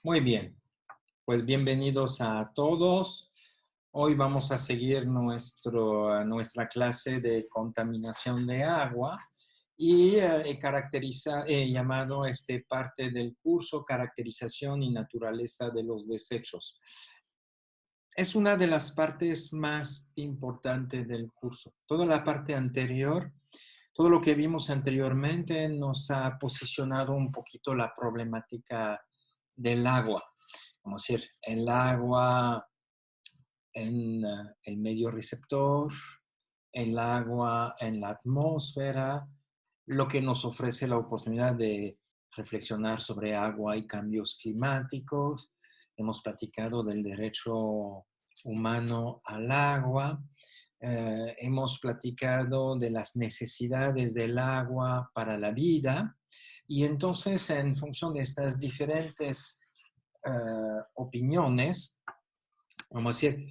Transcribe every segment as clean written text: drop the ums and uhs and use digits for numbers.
Muy bien, pues bienvenidos a todos. Hoy vamos a seguir nuestra clase de contaminación de agua y he llamado parte del curso Caracterización y Naturaleza de los Desechos. Es una de las partes más importantes del curso. Toda la parte anterior, todo lo que vimos anteriormente nos ha posicionado un poquito la problemática del agua. Vamos a decir, el agua en el medio receptor, el agua en la atmósfera, lo que nos ofrece la oportunidad de reflexionar sobre agua y cambios climáticos. Hemos platicado del derecho humano al agua. Hemos platicado de las necesidades del agua para la vida. Y entonces, en función de estas diferentes opiniones, vamos a decir,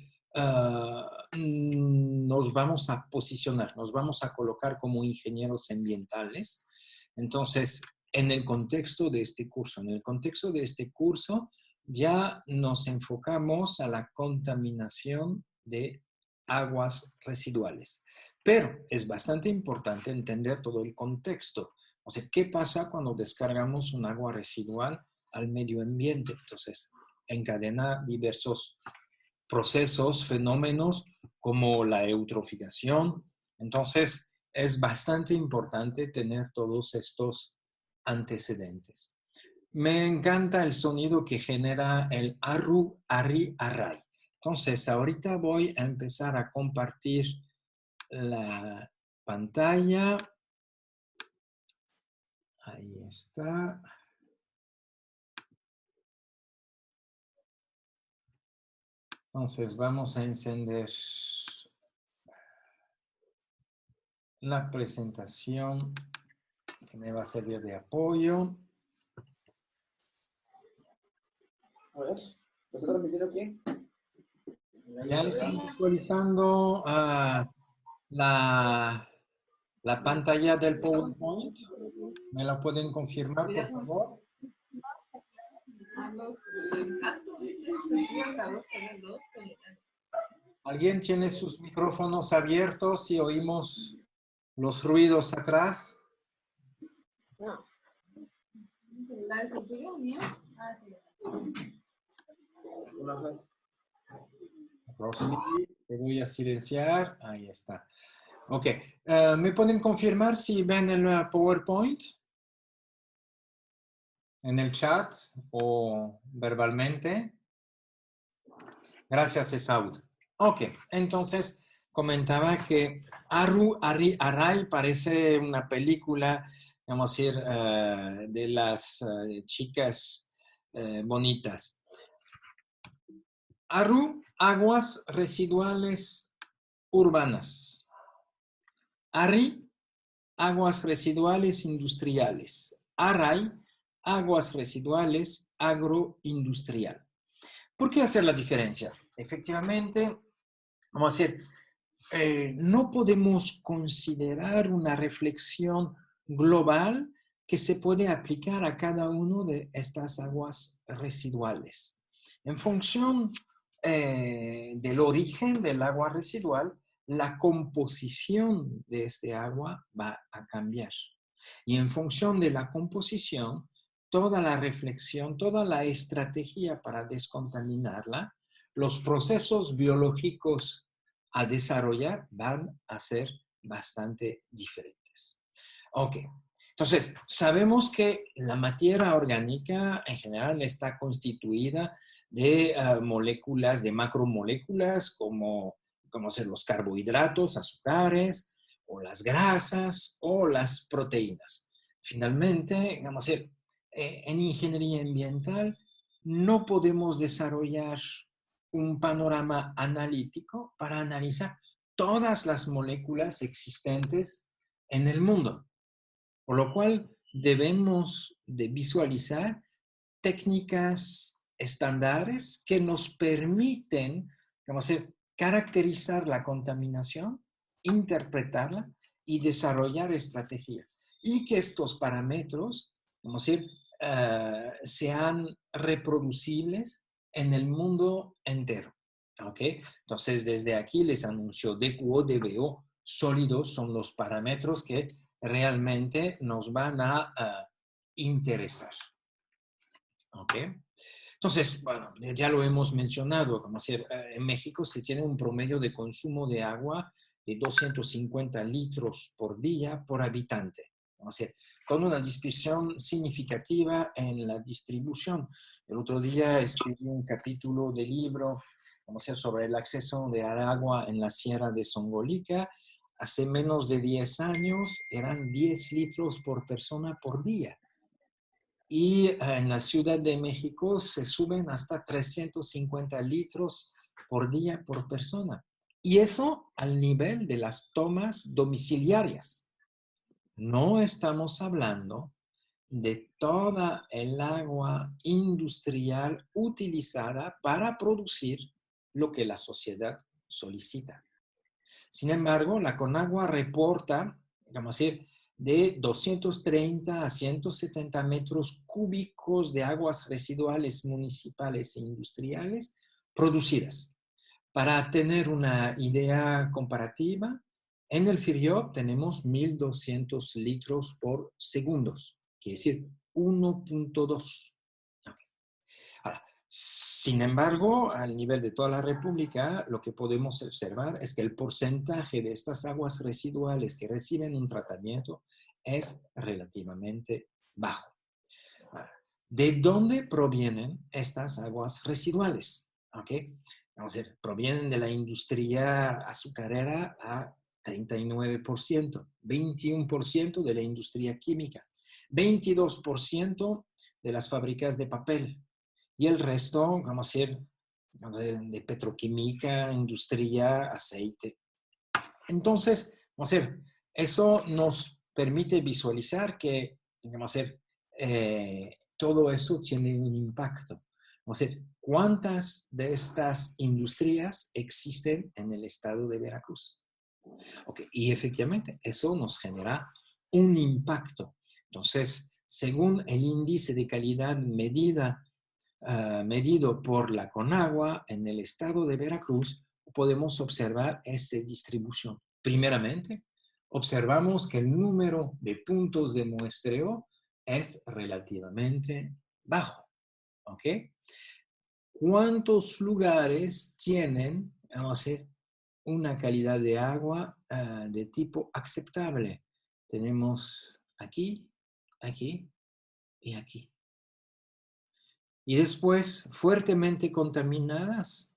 nos vamos a posicionar, nos vamos a colocar como ingenieros ambientales. Entonces, en el contexto de este curso, ya nos enfocamos a la contaminación de aguas residuales. Pero es bastante importante entender todo el contexto. O sea, ¿qué pasa cuando descargamos un agua residual al medio ambiente? Entonces, encadena diversos procesos, fenómenos como la eutroficación. Entonces, es bastante importante tener todos estos antecedentes. Me encanta el sonido que genera el arru, arri, array. Entonces, ahorita voy a empezar a compartir la pantalla. Ahí está. Entonces, vamos a encender la presentación que me va a servir de apoyo. A ver, ¿lo está transmitiendo quién? Ya están visualizando la pantalla del PowerPoint. ¿Me la pueden confirmar, por favor? ¿Alguien tiene sus micrófonos abiertos y oímos los ruidos atrás? No. Rosy, te voy a silenciar. Ahí está. Ok. ¿Me pueden confirmar si ven el PowerPoint? En el chat o verbalmente. Gracias, Esaud. Ok, entonces comentaba que Arru, Arri, Array parece una película, vamos a decir, de las chicas bonitas. Arru, aguas residuales urbanas. Arri, aguas residuales industriales. Array, aguas residuales agroindustrial. ¿Por qué hacer la diferencia? Efectivamente, vamos a decir, no podemos considerar una reflexión global que se puede aplicar a cada una de estas aguas residuales. En función del origen del agua residual, la composición de este agua va a cambiar. Y en función de la composición, toda la reflexión, toda la estrategia para descontaminarla, los procesos biológicos a desarrollar van a ser bastante diferentes. Ok, entonces sabemos que la materia orgánica en general está constituida de moléculas, de macromoléculas como ser los carbohidratos, azúcares, o las grasas, o las proteínas. Finalmente, vamos a decir, en ingeniería ambiental no podemos desarrollar un panorama analítico para analizar todas las moléculas existentes en el mundo. Por lo cual debemos de visualizar técnicas estándares que nos permiten, vamos a decir, caracterizar la contaminación, interpretarla y desarrollar estrategia. Y que estos parámetros, vamos a decir, sean reproducibles en el mundo entero. ¿Ok? Entonces, desde aquí les anuncio DQ o DBO sólidos son los parámetros que realmente nos van a interesar. ¿Ok? Entonces, bueno, ya lo hemos mencionado, como decir, en México se tiene un promedio de consumo de agua de 250 litros por día por habitante. O sea, con una dispersión significativa en la distribución. El otro día escribí un capítulo de libro, como sea, sobre el acceso de agua en la Sierra de Songolica. Hace menos de 10 años eran 10 litros por persona por día. Y en la Ciudad de México se suben hasta 350 litros por día por persona. Y eso al nivel de las tomas domiciliarias. No estamos hablando de toda el agua industrial utilizada para producir lo que la sociedad solicita. Sin embargo, la Conagua reporta, digamos así, de 230 a 170 metros cúbicos de aguas residuales municipales e industriales producidas. Para tener una idea comparativa, en el FIRIOP tenemos 1.200 litros por segundos, quiere decir 1.2. Ahora, sin embargo, al nivel de toda la República, lo que podemos observar es que el porcentaje de estas aguas residuales que reciben un tratamiento es relativamente bajo. Ahora, ¿de dónde provienen estas aguas residuales? ¿Okay? Vamos a ver, provienen de la industria azucarera a 39%, 21% de la industria química, 22% de las fábricas de papel, y el resto, vamos a decir, de petroquímica, industria, aceite. Entonces, vamos a decir, eso nos permite visualizar que, vamos a decir, todo eso tiene un impacto. Vamos a decir, ¿cuántas de estas industrias existen en el estado de Veracruz? Okay. Y efectivamente, eso nos genera un impacto. Entonces, según el índice de calidad medido por la Conagua en el estado de Veracruz, podemos observar esta distribución. Primeramente, observamos que el número de puntos de muestreo es relativamente bajo. ¿Ok? ¿Cuántos lugares tienen, vamos a decir, una calidad de agua de tipo aceptable? Tenemos aquí, aquí y aquí. Y después, fuertemente contaminadas,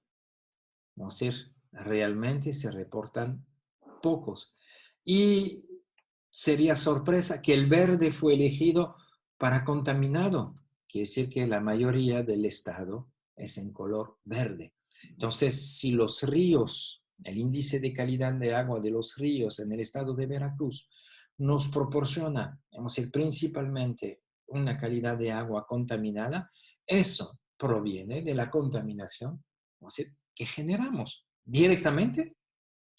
vamos a decir, realmente se reportan pocos. Y sería sorpresa que el verde fue elegido para contaminado. Quiere decir que la mayoría del estado es en color verde. Entonces, si los ríos, el índice de calidad de agua de los ríos en el estado de Veracruz nos proporciona, vamos a decir, principalmente una calidad de agua contaminada, eso proviene de la contaminación, vamos a decir, que generamos directamente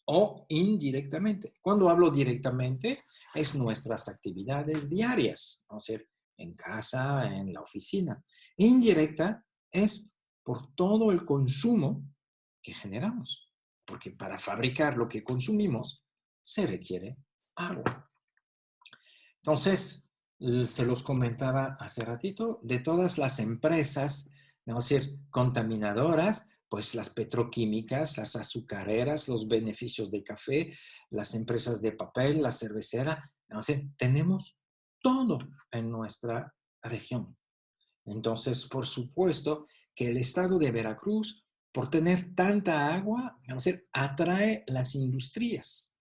o indirectamente. Cuando hablo directamente, es nuestras actividades diarias, vamos a decir, en casa, en la oficina. Indirecta es por todo el consumo que generamos, porque para fabricar lo que consumimos se requiere agua. Entonces, se los comentaba hace ratito, de todas las empresas, vamos a decir, contaminadoras, pues las petroquímicas, las azucareras, los beneficios de café, las empresas de papel, la cervecera, vamos a decir, tenemos todo en nuestra región. Entonces, por supuesto que el estado de Veracruz, por tener tanta agua, vamos a decir, atrae las industrias.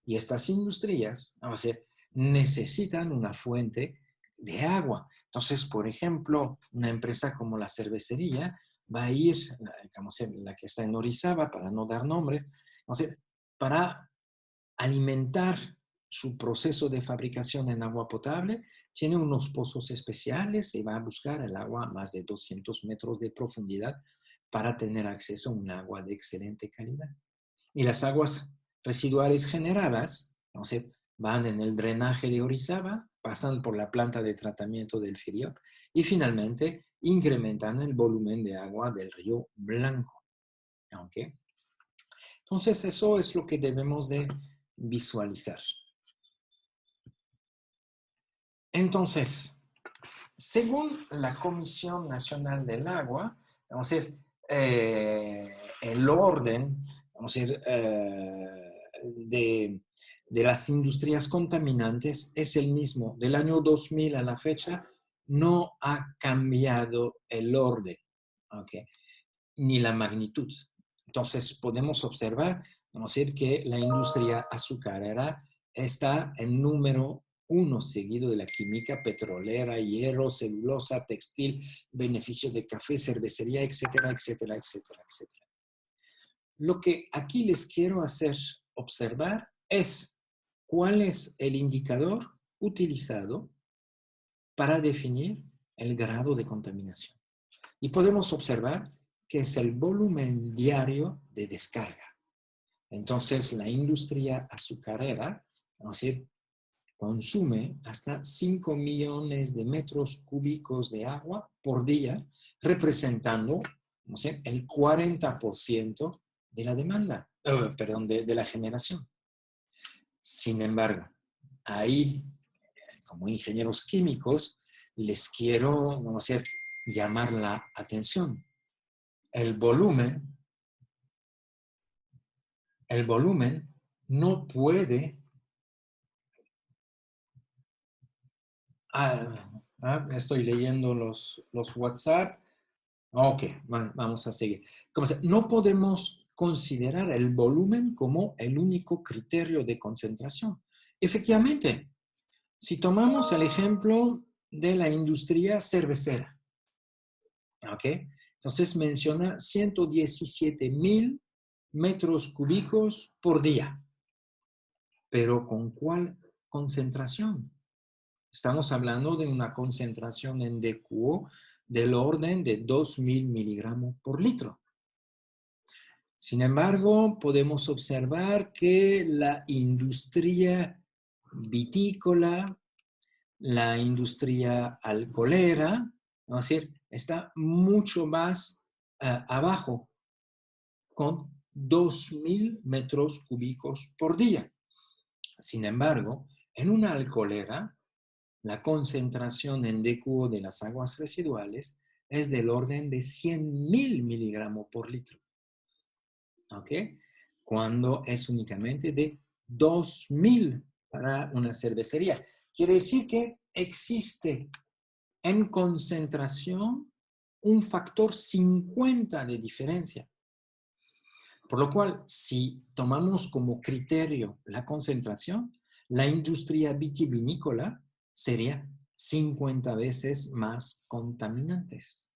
Y estas industrias, vamos a decir, necesitan una fuente de agua. Entonces, por ejemplo, una empresa como la cervecería va a ir, digamos, la que está en Orizaba, para no dar nombres, vamos a decir, para alimentar su proceso de fabricación en agua potable, tiene unos pozos especiales y va a buscar el agua a más de 200 metros de profundidad para tener acceso a un agua de excelente calidad. Y las aguas residuales generadas, no sé, van en el drenaje de Orizaba, pasan por la planta de tratamiento del FIRIOP y finalmente incrementan el volumen de agua del río Blanco. ¿Okay? Entonces, eso es lo que debemos de visualizar. Entonces, según la Comisión Nacional del Agua, vamos a decir, el orden, vamos a decir, de las industrias contaminantes es el mismo. Del año 2000 a la fecha no ha cambiado el orden, ¿okay? Ni la magnitud. Entonces podemos observar, vamos a decir, que la industria azucarera está en número 1, seguido de la química petrolera, hierro, celulosa, textil, beneficio de café, cervecería, etcétera, etcétera, etcétera, etcétera. Lo que aquí les quiero hacer observar es cuál es el indicador utilizado para definir el grado de contaminación. Y podemos observar que es el volumen diario de descarga. Entonces, la industria azucarera, vamos a decir, consume hasta 5 millones de metros cúbicos de agua por día, representando, no sé, el 40% de la demanda, perdón, de la generación. Sin embargo, ahí, como ingenieros químicos, les quiero, vamos a decir, llamar la atención. El volumen no puede... estoy leyendo los WhatsApp. Ok, vamos a seguir. No podemos considerar el volumen como el único criterio de concentración. Efectivamente, si tomamos el ejemplo de la industria cervecera, ¿ok? Entonces menciona 117,000 metros cúbicos por día. ¿Pero con cuál concentración? Estamos hablando de una concentración en DQO del orden de 2,000 miligramos por litro. Sin embargo, podemos observar que la industria vitícola, la industria alcoholera, vamos a decir, está mucho más abajo, con 2,000 metros cúbicos por día. Sin embargo, en una alcoholera, la concentración en DQO de las aguas residuales es del orden de 100,000 miligramos por litro. ¿Ok? Cuando es únicamente de 2,000 para una cervecería. Quiere decir que existe en concentración un factor 50 de diferencia. Por lo cual, si tomamos como criterio la concentración, la industria vitivinícola sería 50 veces más contaminantes.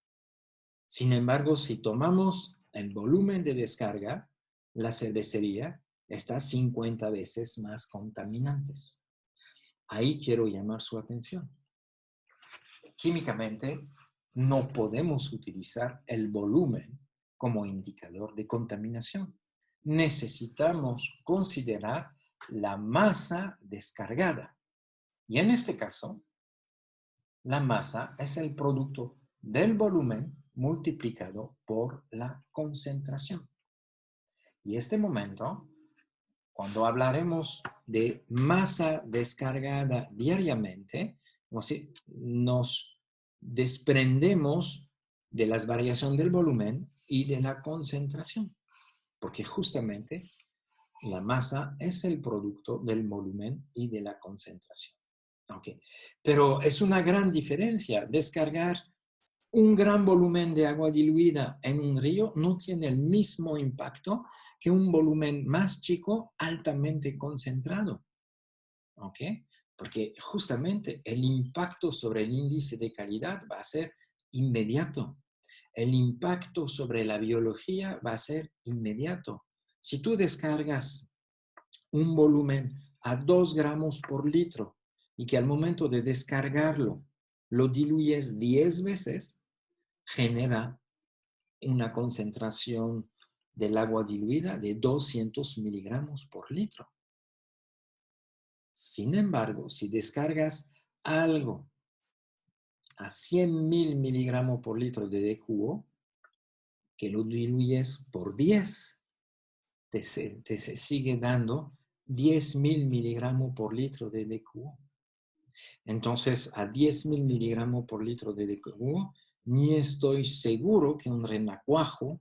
Sin embargo, si tomamos el volumen de descarga, la cervecería está 50 veces más contaminantes. Ahí quiero llamar su atención. Químicamente, no podemos utilizar el volumen como indicador de contaminación. Necesitamos considerar la masa descargada. Y en este caso, la masa es el producto del volumen multiplicado por la concentración. Y este momento, cuando hablaremos de masa descargada diariamente, nos desprendemos de las variaciones del volumen y de la concentración, porque justamente la masa es el producto del volumen y de la concentración. Okay. Pero es una gran diferencia. Descargar un gran volumen de agua diluida en un río no tiene el mismo impacto que un volumen más chico altamente concentrado. ¿Ok? Porque justamente el impacto sobre el índice de calidad va a ser inmediato. El impacto sobre la biología va a ser inmediato. Si tú descargas un volumen a 2 gramos por litro y que al momento de descargarlo lo diluyes 10 veces, genera una concentración del agua diluida de 200 miligramos por litro. Sin embargo, si descargas algo a 100.000 miligramos por litro de DQO, que lo diluyes por 10, te sigue dando 10.000 miligramos por litro de DQO. Entonces, a 10.000 miligramos por litro de DQO, ni estoy seguro que un renacuajo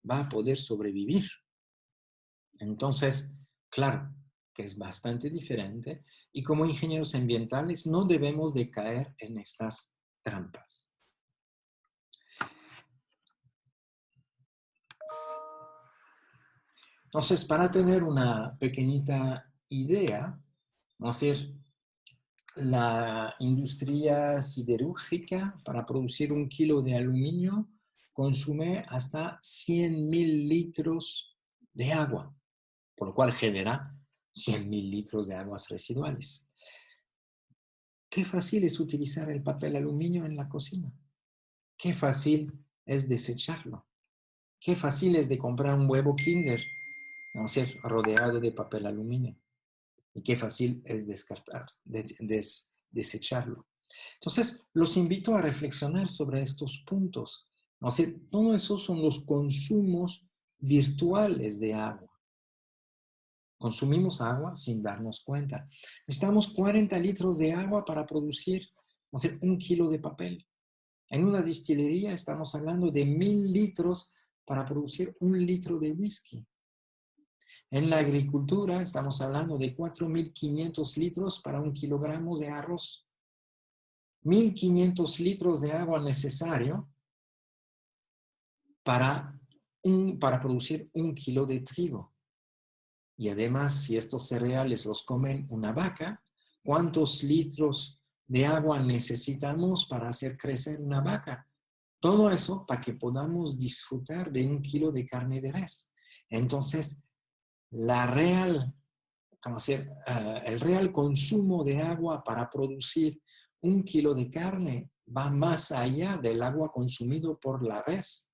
va a poder sobrevivir. Entonces, claro, que es bastante diferente y como ingenieros ambientales no debemos de caer en estas trampas. Entonces, para tener una pequeñita idea, vamos a decir, la industria siderúrgica para producir 1 kilo de aluminio consume hasta 100.000 litros de agua, por lo cual genera 100.000 litros de aguas residuales. Qué fácil es utilizar el papel aluminio en la cocina. Qué fácil es desecharlo. Qué fácil es de comprar un huevo Kinder, no ser rodeado de papel aluminio. Y qué fácil es descartar, desecharlo. Entonces, los invito a reflexionar sobre estos puntos. ¿No? O sea, todo eso son los consumos virtuales de agua. Consumimos agua sin darnos cuenta. Necesitamos 40 litros de agua para producir, no sé, 1 kilo de papel. En una destilería estamos hablando de 1.000 litros para producir 1 litro de whisky. En la agricultura estamos hablando de 4.500 litros para 1 kilogramo de arroz. 1.500 litros de agua necesario para producir 1 kilo de trigo. Y además, si estos cereales los comen una vaca, ¿cuántos litros de agua necesitamos para hacer crecer una vaca? Todo eso para que podamos disfrutar de 1 kilo de carne de res. Entonces, el real consumo de agua para producir 1 kilo de carne va más allá del agua consumido por la res.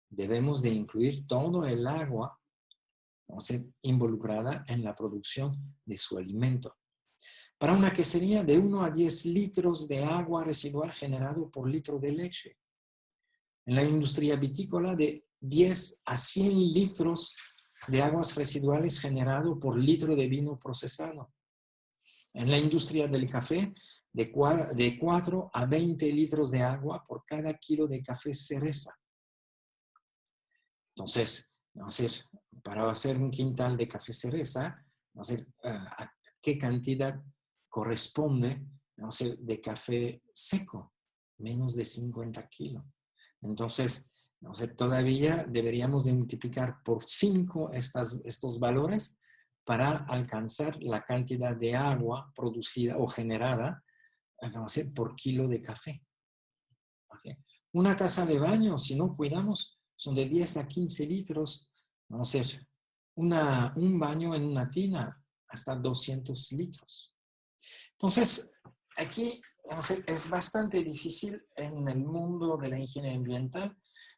Debemos de incluir todo el agua involucrada en la producción de su alimento. Para una quesería, de 1 a 10 litros de agua residual generado por litro de leche. En la industria vitícola, de 10 a 100 litros de aguas residuales generado por litro de vino procesado. En la industria del café, de 4 a 20 litros de agua por cada kilo de café cereza. Entonces, para hacer 1 quintal de café cereza, ¿a qué cantidad corresponde de café seco? Menos de 50 kilos. Entonces, todavía deberíamos de multiplicar por 5 estos valores para alcanzar la cantidad de agua producida o generada por kilo de café. ¿Okay? Una taza de baño, si no cuidamos, son de 10 a 15 litros. Vamos a hacer un baño en una tina hasta 200 litros. Entonces, aquí es bastante difícil en el mundo de la ingeniería ambiental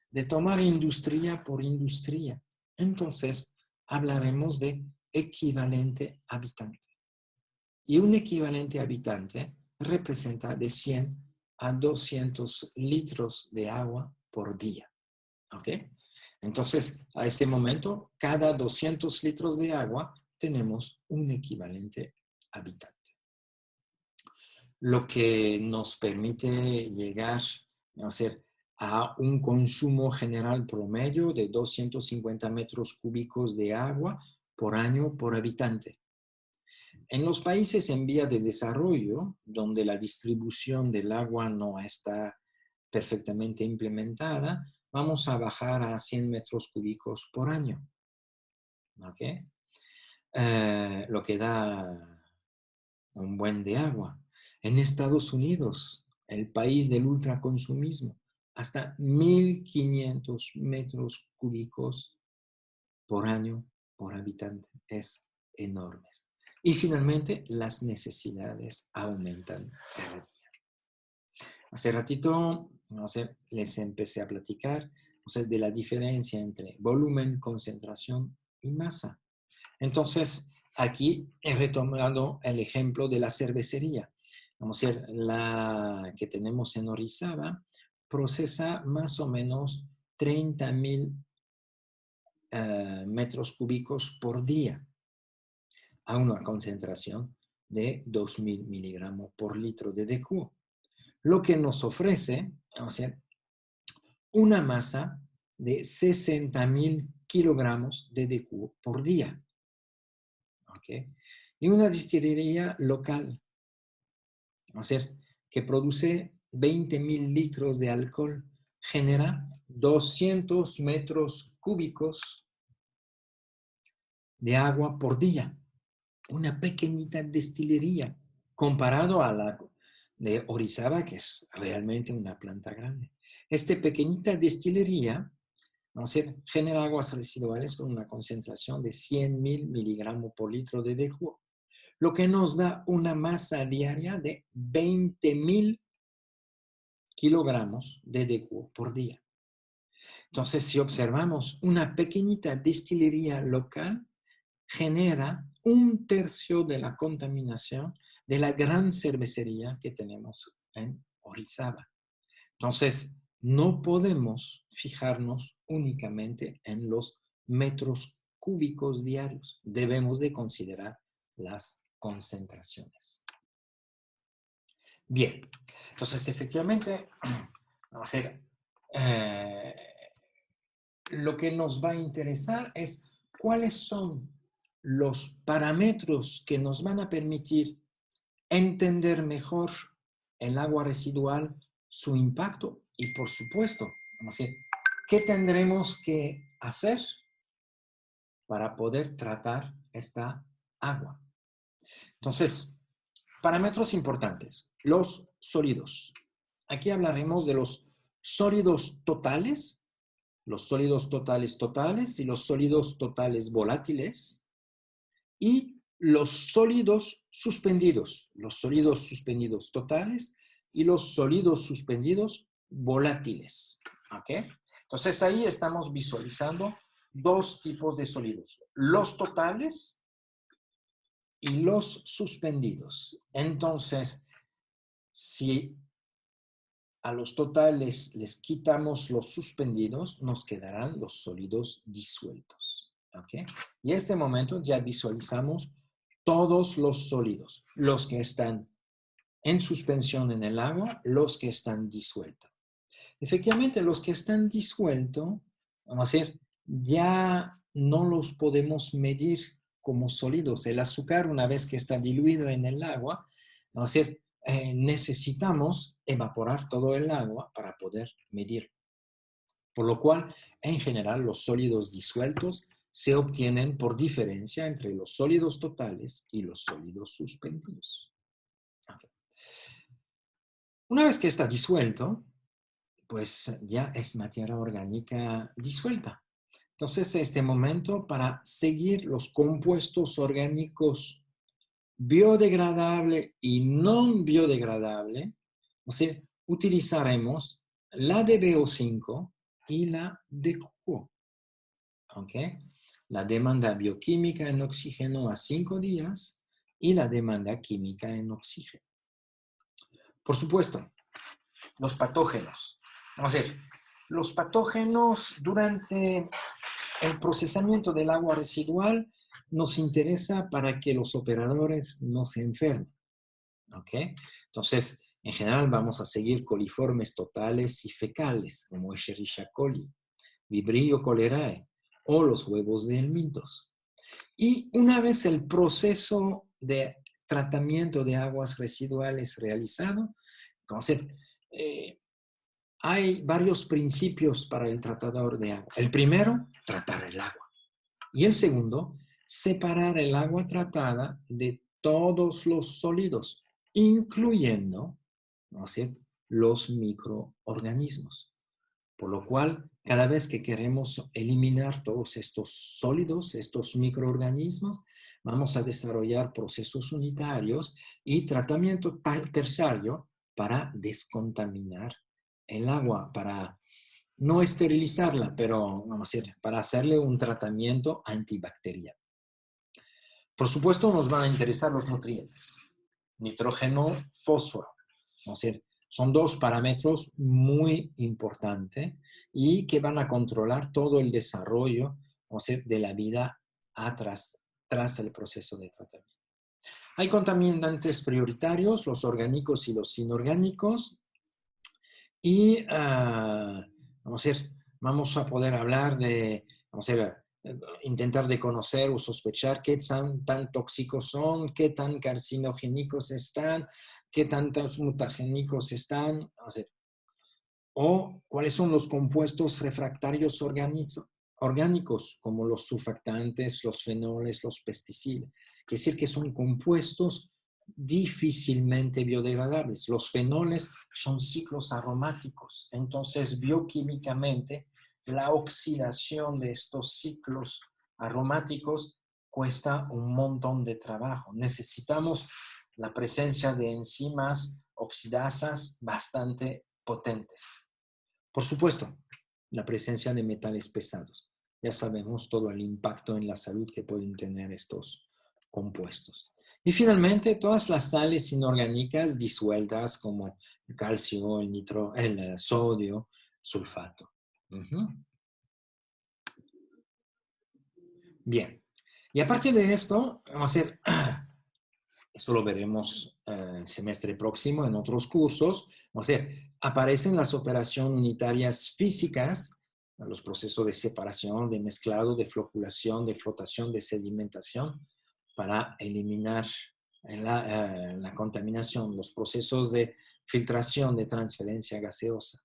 de tomar industria por industria. Entonces, hablaremos de equivalente habitante. Y un equivalente habitante representa de 100 a 200 litros de agua por día. ¿Ok? Entonces, a este momento, cada 200 litros de agua tenemos un equivalente habitante. Lo que nos permite llegar a un consumo general promedio de 250 metros cúbicos de agua por año por habitante. En los países en vía de desarrollo, donde la distribución del agua no está perfectamente implementada, vamos a bajar a 100 metros cúbicos por año. ¿Okay? Lo que da un buen de agua. En Estados Unidos, el país del ultraconsumismo, hasta 1.500 metros cúbicos por año por habitante. Es enorme. Y finalmente, las necesidades aumentan cada día. Hace ratito, les empecé a platicar de la diferencia entre volumen, concentración y masa. Entonces, aquí he retomado el ejemplo de la cervecería. Vamos a ver, la que tenemos en Orizaba procesa más o menos 30,000 metros cúbicos por día a una concentración de 2,000 miligramos por litro de DQ. Lo que nos ofrece, vamos a ver, una masa de 60,000 kilogramos de DQ por día. ¿Okay? Y una destilería local, vamos a ver, que produce 20,000 litros de alcohol, genera 200 metros cúbicos de agua por día. Una pequeñita destilería comparado a la de Orizaba, que es realmente una planta grande. Esta pequeñita destilería, vamos a ver, genera aguas residuales con una concentración de 100,000 miligramos por litro de DQ, lo que nos da una masa diaria de 20,000 kilogramos de DQ por día. Entonces, si observamos, una pequeñita destilería local genera 1/3 de la contaminación de la gran cervecería que tenemos en Orizaba. Entonces, no podemos fijarnos únicamente en los metros cúbicos diarios. Debemos de considerar las concentraciones. Bien, entonces efectivamente, vamos a ver, lo que nos va a interesar es cuáles son los parámetros que nos van a permitir entender mejor el agua residual, su impacto y, por supuesto, vamos a decir, ¿qué tendremos que hacer para poder tratar esta agua? Entonces, parámetros importantes. Los sólidos. Aquí hablaremos de los sólidos totales totales y los sólidos totales volátiles y los sólidos suspendidos totales y los sólidos suspendidos volátiles. ¿Okay? Entonces ahí estamos visualizando dos tipos de sólidos, los totales y los suspendidos. Entonces, si a los totales les quitamos los suspendidos, nos quedarán los sólidos disueltos. ¿Okay? Y en este momento ya visualizamos todos los sólidos, los que están en suspensión en el agua, los que están disueltos. Efectivamente, los que están disueltos, vamos a decir, ya no los podemos medir como sólidos. El azúcar, una vez que está diluido en el agua, vamos a decir, necesitamos evaporar todo el agua para poder medir. Por lo cual, en general, los sólidos disueltos se obtienen por diferencia entre los sólidos totales y los sólidos suspendidos. Okay. Una vez que está disuelto, pues ya es materia orgánica disuelta. Entonces, en este momento, para seguir los compuestos orgánicos biodegradable y no biodegradable, o sea, utilizaremos la de BO5 y la de DQ. ¿Okay? La demanda bioquímica en oxígeno a 5 días y la demanda química en oxígeno. Por supuesto, los patógenos. Vamos a ver, los patógenos durante el procesamiento del agua residual nos interesa para que los operadores no se enfermen. ¿Ok? Entonces, en general vamos a seguir coliformes totales y fecales, como Escherichia coli, Vibrio cholerae o los huevos de helmintos. Y una vez el proceso de tratamiento de aguas residuales realizado, entonces, hay varios principios para el tratador de agua. El primero, tratar el agua. Y el segundo, separar el agua tratada de todos los sólidos, incluyendo, ¿no es cierto?, los microorganismos. Por lo cual, cada vez que queremos eliminar todos estos sólidos, estos microorganismos, vamos a desarrollar procesos unitarios y tratamiento terciario para descontaminar el agua, para no esterilizarla, pero vamos a decir, para hacerle un tratamiento antibacteriano. Por supuesto, nos van a interesar los nutrientes. Nitrógeno, fósforo. O sea, son dos parámetros muy importantes y que van a controlar todo el desarrollo, o sea, de la vida tras el proceso de tratamiento. Hay contaminantes prioritarios, los orgánicos y los inorgánicos. Y vamos a poder hablar de, intentar de conocer o sospechar qué tan tóxicos son, qué tan carcinogénicos están, qué tantos mutagénicos están, o cuáles son los compuestos refractarios orgánicos, como los surfactantes, los fenoles, los pesticidas. Es decir, que son compuestos difícilmente biodegradables. Los fenoles son ciclos aromáticos, entonces bioquímicamente la oxidación de estos ciclos aromáticos cuesta un montón de trabajo. Necesitamos la presencia de enzimas oxidasas bastante potentes. Por supuesto, la presencia de metales pesados. Ya sabemos todo el impacto en la salud que pueden tener estos compuestos. Y finalmente, todas las sales inorgánicas disueltas como el calcio, el sodio, sulfato. Bien. Y aparte de esto, vamos a hacer, eso lo veremos el semestre próximo en otros cursos, vamos a hacer, aparecen las operaciones unitarias físicas, los procesos de separación, de mezclado, de floculación, de flotación, de sedimentación, para eliminar la contaminación, los procesos de filtración, de transferencia gaseosa.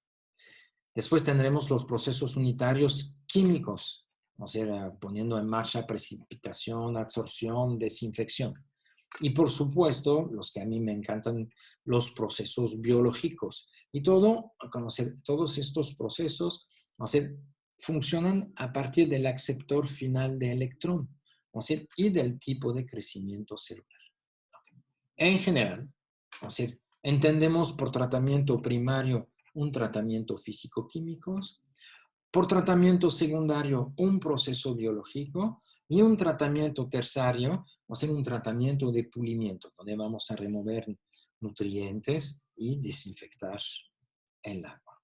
Después tendremos los procesos unitarios químicos, o sea, poniendo en marcha precipitación, absorción, desinfección. Y por supuesto, los que a mí me encantan, los procesos biológicos. Y todos estos procesos, o sea, funcionan a partir del aceptor final de electrón, o sea, y del tipo de crecimiento celular. En general, o sea, entendemos por tratamiento primario un tratamiento físico-químico, por tratamiento secundario un proceso biológico y un tratamiento terciario, o sea, un tratamiento de pulimiento, donde vamos a remover nutrientes y desinfectar el agua.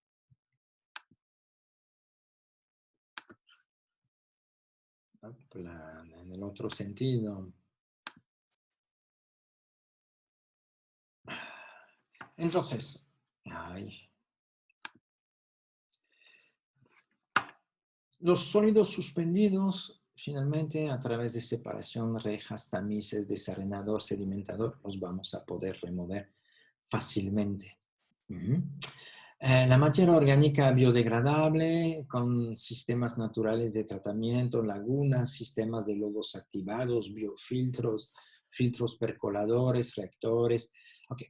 En el otro sentido. Entonces, los sólidos suspendidos, finalmente, a través de separación, rejas, tamices, desarenador, sedimentador, los vamos a poder remover fácilmente. La materia orgánica biodegradable con sistemas naturales de tratamiento, lagunas, sistemas de lodos activados, biofiltros, filtros percoladores, reactores. Okay.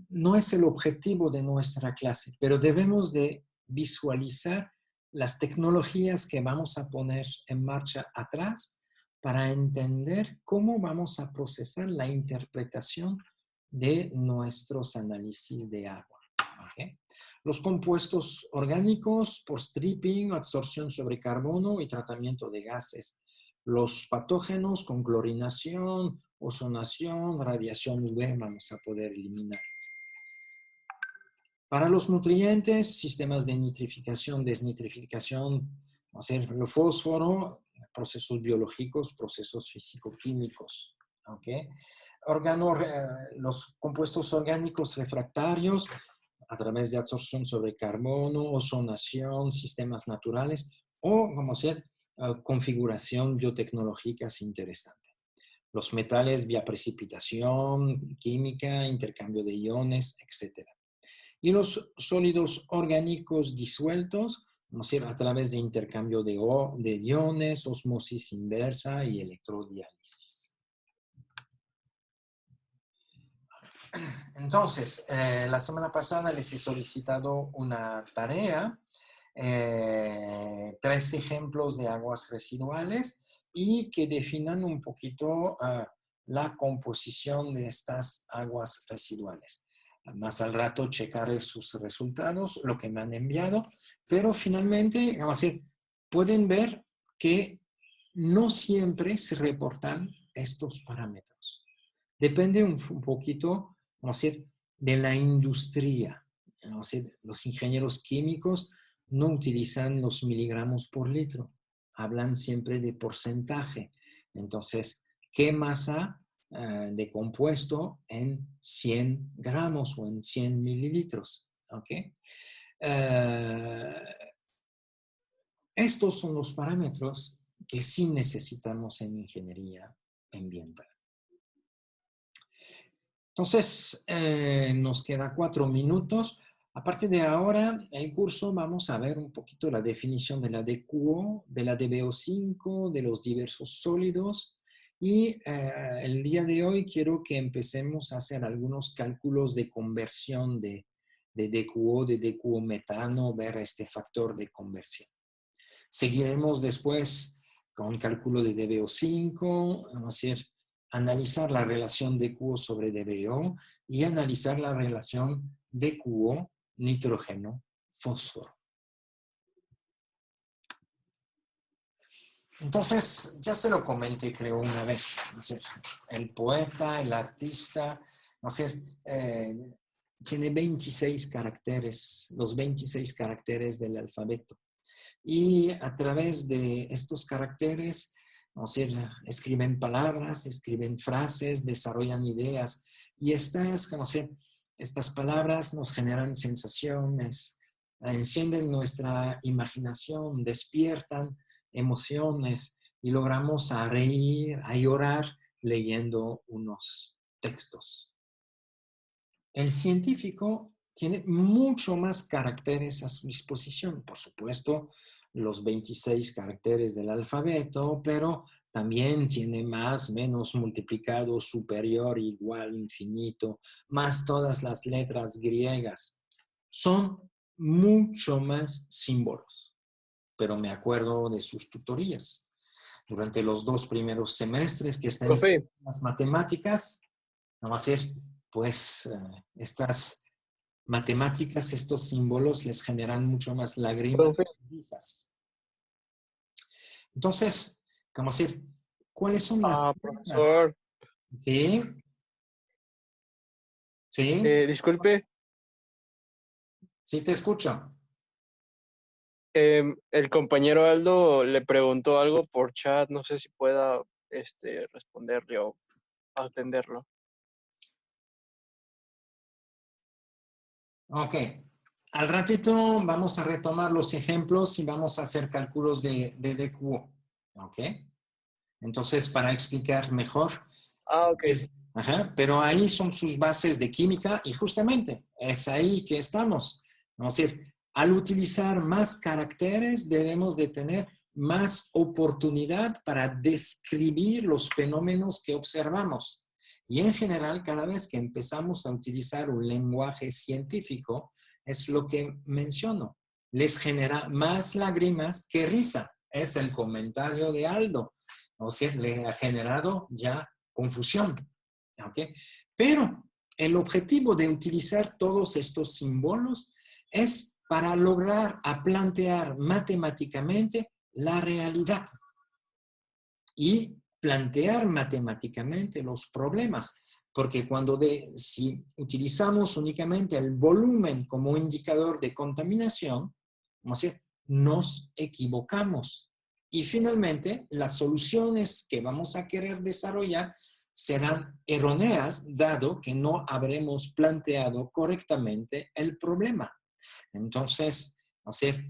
No es el objetivo de nuestra clase, pero debemos de visualizar las tecnologías que vamos a poner en marcha atrás para entender cómo vamos a procesar la interpretación de nuestros análisis de agua. ¿Okay? Los compuestos orgánicos por stripping, absorción sobre carbono y tratamiento de gases. Los patógenos con clorinación, ozonación, radiación UV, vamos a poder eliminar. Para los nutrientes, sistemas de nitrificación, desnitrificación, el fósforo, procesos biológicos, procesos físico-químicos. ¿Okay? Los compuestos orgánicos refractarios a través de absorción sobre carbono, ozonación, sistemas naturales o, configuración biotecnológica interesante. Los metales vía precipitación, química, intercambio de iones, etc. Y los sólidos orgánicos disueltos, a través de intercambio de iones, osmosis inversa y electrodiálisis. Entonces, la semana pasada les he solicitado una tarea, 3 ejemplos de aguas residuales y que definan un poquito la composición de estas aguas residuales. Más al rato checaré sus resultados, lo que me han enviado, pero finalmente, pueden ver que no siempre se reportan estos parámetros. Depende un poquito, vamos a decir, de la industria. Vamos a decir, los ingenieros químicos no utilizan los miligramos por litro, hablan siempre de porcentaje. Entonces, ¿qué masa de compuesto en 100 gramos o en 100 mililitros? ¿Ok? Eh, Estos son los parámetros que sí necesitamos en ingeniería ambiental. Entonces, nos queda 4 minutos. A partir de ahora, el curso vamos a ver un poquito la definición de la DQO, de la DBO5, de los diversos sólidos. Y el día de hoy quiero que empecemos a hacer algunos cálculos de conversión de DQO, de DQO metano, ver este factor de conversión. Seguiremos después con cálculo de DBO5, vamos a decir, analizar la relación DQO sobre DBO y analizar la relación DQO, nitrógeno, fósforo. Entonces, ya se lo comenté, creo, una vez. El poeta, el artista, tiene 26 caracteres, los 26 caracteres del alfabeto. Y a través de estos caracteres, escriben palabras, escriben frases, desarrollan ideas. Y estas palabras nos generan sensaciones, encienden nuestra imaginación, despiertan emociones y logramos a reír, a llorar leyendo unos textos. El científico tiene mucho más caracteres a su disposición. Por supuesto, los 26 caracteres del alfabeto, pero también tiene más, menos, multiplicado, superior, igual, infinito, más todas las letras griegas. Son mucho más símbolos, pero me acuerdo de sus tutorías. Durante los 2 primeros semestres que están en Profe, las matemáticas, vamos a hacer, pues, estas matemáticas, estos símbolos les generan mucho más lágrimas profe, y risas. Entonces, como decir, ¿cuáles son las letras? profesor, Sí, sí, disculpe, sí te escucho. el compañero Aldo le preguntó algo por chat, no sé si pueda responderle o atenderlo. Ok. Al ratito vamos a retomar los ejemplos y vamos a hacer cálculos de DQO. Ok. Entonces, para explicar mejor. Ok. Ajá, pero ahí son sus bases de química y justamente es ahí que estamos. Vamos a decir, al utilizar más caracteres debemos de tener más oportunidad para describir los fenómenos que observamos. Y en general, cada vez que empezamos a utilizar un lenguaje científico, es lo que menciono, les genera más lágrimas que risa. Es el comentario de Aldo. O sea, le ha generado ya confusión. ¿Okay? Pero el objetivo de utilizar todos estos símbolos es para lograr a plantear matemáticamente la realidad y plantear matemáticamente los problemas. Porque si utilizamos únicamente el volumen como indicador de contaminación, nos equivocamos. Y finalmente, las soluciones que vamos a querer desarrollar serán erróneas, dado que no habremos planteado correctamente el problema. Entonces,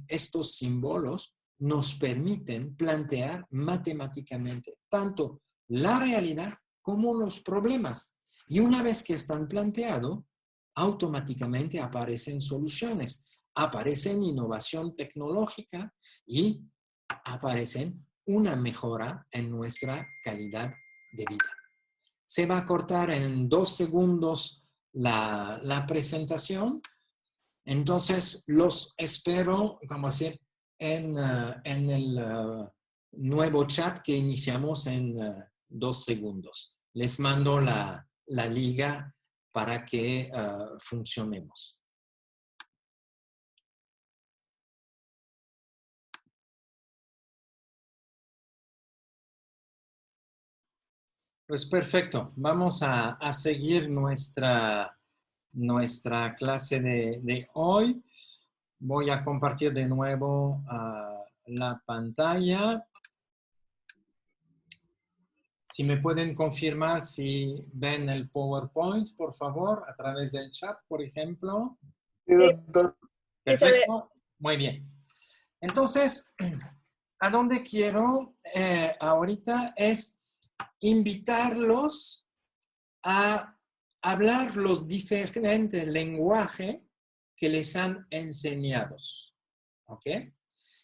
estos símbolos nos permiten plantear matemáticamente tanto la realidad como los problemas. Y una vez que están planteados, automáticamente aparecen soluciones, aparecen innovación tecnológica y aparecen una mejora en nuestra calidad de vida. Se va a cortar en 2 segundos la presentación. Entonces, los espero, en el nuevo chat que iniciamos en 2 segundos. Les mando la liga para que funcionemos. Pues perfecto. Vamos a seguir nuestra clase de hoy. Voy a compartir de nuevo la pantalla. Si me pueden confirmar si ven el PowerPoint, por favor, a través del chat, por ejemplo. Sí, doctor. Sí se ve. Perfecto. Muy bien. Entonces, a dónde quiero ahorita es invitarlos a hablar los diferentes lenguajes que les han enseñado. ¿Ok?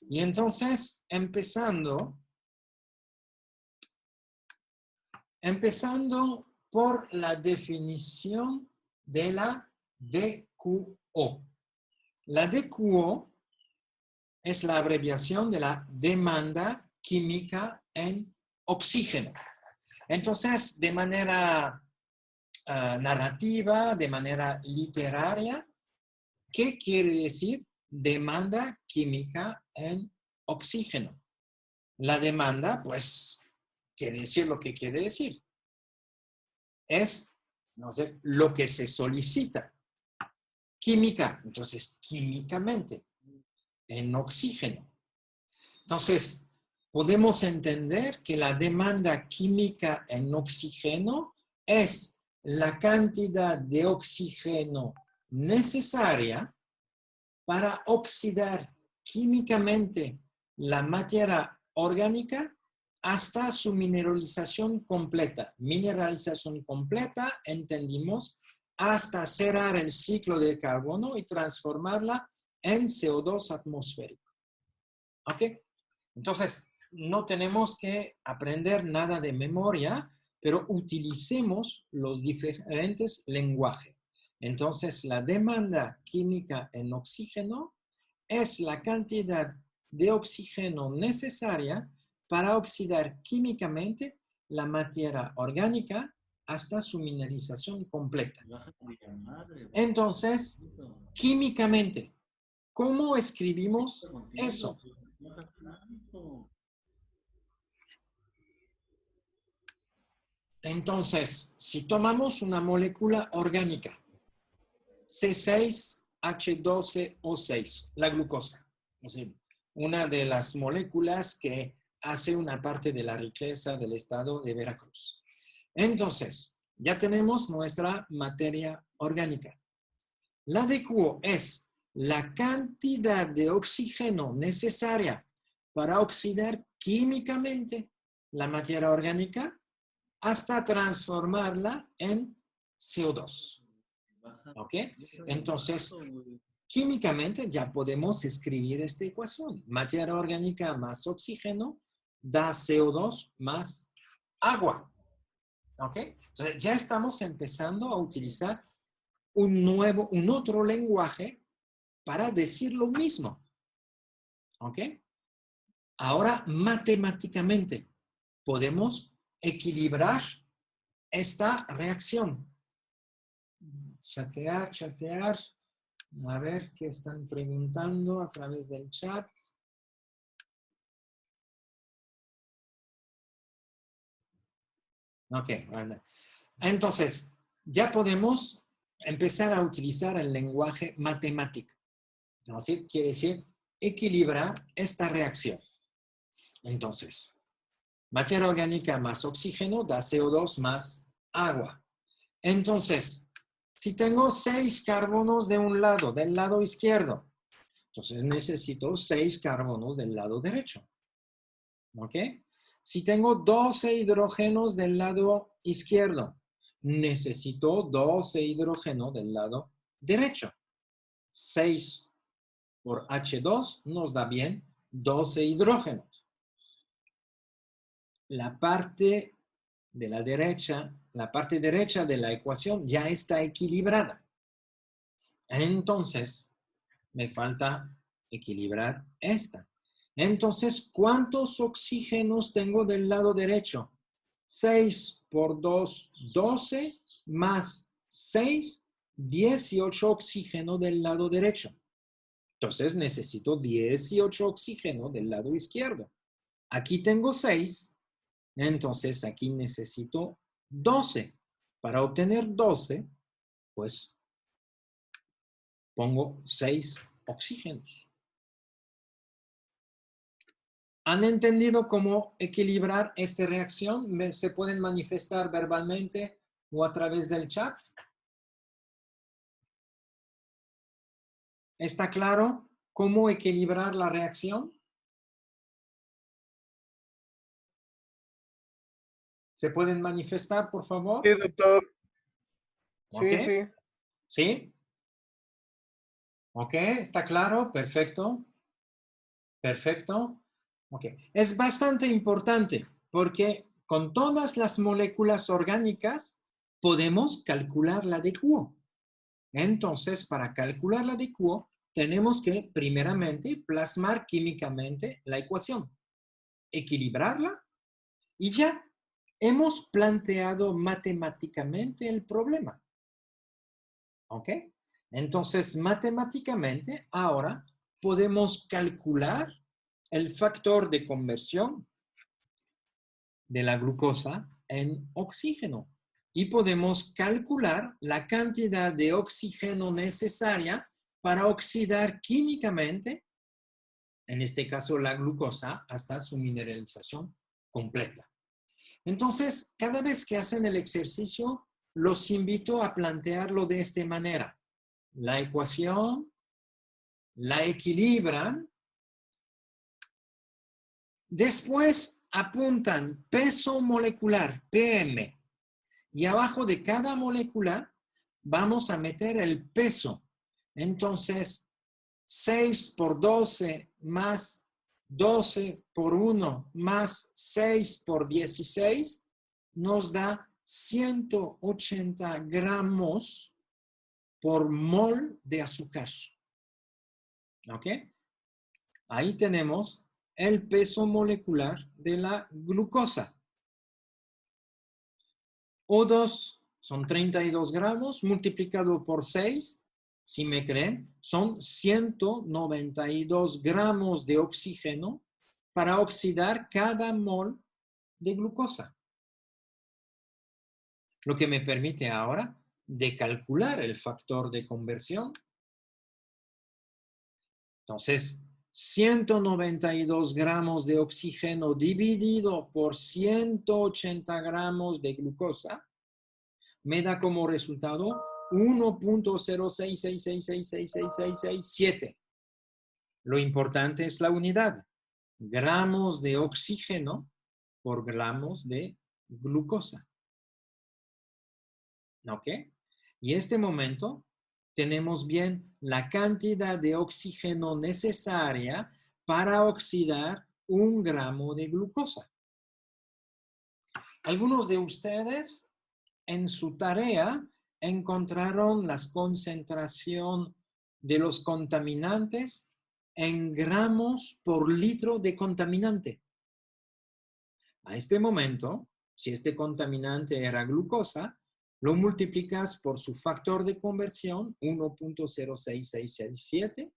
Y entonces, empezando por la definición de la DQO. La DQO es la abreviación de la demanda química en oxígeno. Entonces, de manera narrativa, de manera literaria, ¿qué quiere decir demanda química en oxígeno? La demanda, pues, quiere decir lo que quiere decir. Es, no sé, lo que se solicita. Química, entonces, químicamente, en oxígeno. Entonces, podemos entender que la demanda química en oxígeno es la cantidad de oxígeno necesaria para oxidar químicamente la materia orgánica hasta su mineralización completa. Mineralización completa, entendimos, hasta cerrar el ciclo de carbono y transformarla en CO2 atmosférico. ¿Ok? Entonces, no tenemos que aprender nada de memoria, pero utilicemos los diferentes lenguajes. Entonces, la demanda química en oxígeno es la cantidad de oxígeno necesaria para oxidar químicamente la materia orgánica hasta su mineralización completa. Entonces, químicamente, ¿cómo escribimos eso? Entonces, si tomamos una molécula orgánica, C6H12O6, la glucosa, es decir, una de las moléculas que hace una parte de la riqueza del estado de Veracruz. Entonces, ya tenemos nuestra materia orgánica. La DQO es la cantidad de oxígeno necesaria para oxidar químicamente la materia orgánica hasta transformarla en CO2. ¿Ok? Entonces, químicamente ya podemos escribir esta ecuación. Materia orgánica más oxígeno da CO2 más agua. ¿Ok? Entonces, ya estamos empezando a utilizar un otro lenguaje para decir lo mismo. ¿Ok? Ahora, matemáticamente, podemos equilibrar esta reacción. Chatear. A ver qué están preguntando a través del chat. Ok, vale. Entonces, ya podemos empezar a utilizar el lenguaje matemático. ¿Sí? Quiere decir equilibrar esta reacción. Entonces, materia orgánica más oxígeno da CO2 más agua. Entonces, si tengo 6 carbonos de un lado, del lado izquierdo, entonces necesito 6 carbonos del lado derecho. ¿Ok? Si tengo 12 hidrógenos del lado izquierdo, necesito 12 hidrógenos del lado derecho. 6 por H2 nos da bien 12 hidrógenos. La parte de la derecha, la parte derecha de la ecuación ya está equilibrada. Entonces, me falta equilibrar esta. Entonces, ¿cuántos oxígenos tengo del lado derecho? 6 por 2, 12, más 6, 18 oxígenos del lado derecho. Entonces, necesito 18 oxígenos del lado izquierdo. Aquí tengo 6, entonces aquí necesito 12. Para obtener 12, pues pongo 6 oxígenos. ¿Han entendido cómo equilibrar esta reacción? ¿Se pueden manifestar verbalmente o a través del chat? ¿Está claro cómo equilibrar la reacción? ¿Se pueden manifestar, por favor? Sí, doctor. ¿Ok? Sí, sí. ¿Sí? ¿Ok? ¿Está claro? Perfecto. Perfecto. Ok. Es bastante importante porque con todas las moléculas orgánicas podemos calcular la de QO. Entonces, para calcular la de QO, tenemos que primeramente plasmar químicamente la ecuación, equilibrarla y ya hemos planteado matemáticamente el problema. ¿Ok? Entonces, matemáticamente, ahora podemos calcular el factor de conversión de la glucosa en oxígeno y podemos calcular la cantidad de oxígeno necesaria para oxidar químicamente, en este caso la glucosa, hasta su mineralización completa. Entonces, cada vez que hacen el ejercicio, los invito a plantearlo de esta manera. La ecuación, la equilibran, después apuntan peso molecular, PM, y abajo de cada molécula vamos a meter el peso. Entonces, 6 por 12 más 12 por 1 más 6 por 16 nos da 180 gramos por mol de azúcar. ¿Ok? Ahí tenemos el peso molecular de la glucosa. O2 son 32 gramos multiplicado por 6, si me creen, son 192 gramos de oxígeno para oxidar cada mol de glucosa. Lo que me permite ahora de calcular el factor de conversión. Entonces, 192 gramos de oxígeno dividido por 180 gramos de glucosa me da como resultado 1.066666667. Lo importante es la unidad. Gramos de oxígeno por gramos de glucosa. ¿Ok? Y en este momento tenemos bien la cantidad de oxígeno necesaria para oxidar 1 gramo de glucosa. Algunos de ustedes en su tarea encontraron la concentración de los contaminantes en gramos por litro de contaminante. A este momento, si este contaminante era glucosa, lo multiplicas por su factor de conversión, 1.06667,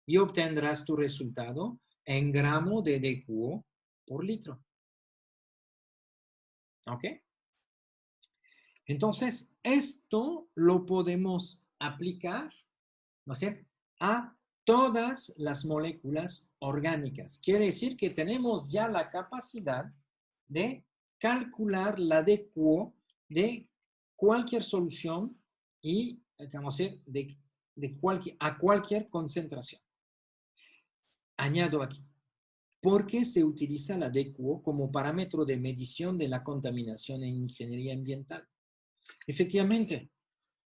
y obtendrás tu resultado en gramo de DQO por litro. ¿Ok? Entonces, esto lo podemos aplicar, ¿no es cierto?, a todas las moléculas orgánicas. Quiere decir que tenemos ya la capacidad de calcular la DQO de cualquier solución y, vamos a decir, a cualquier concentración. Añado aquí, ¿por qué se utiliza la DQO como parámetro de medición de la contaminación en ingeniería ambiental? Efectivamente,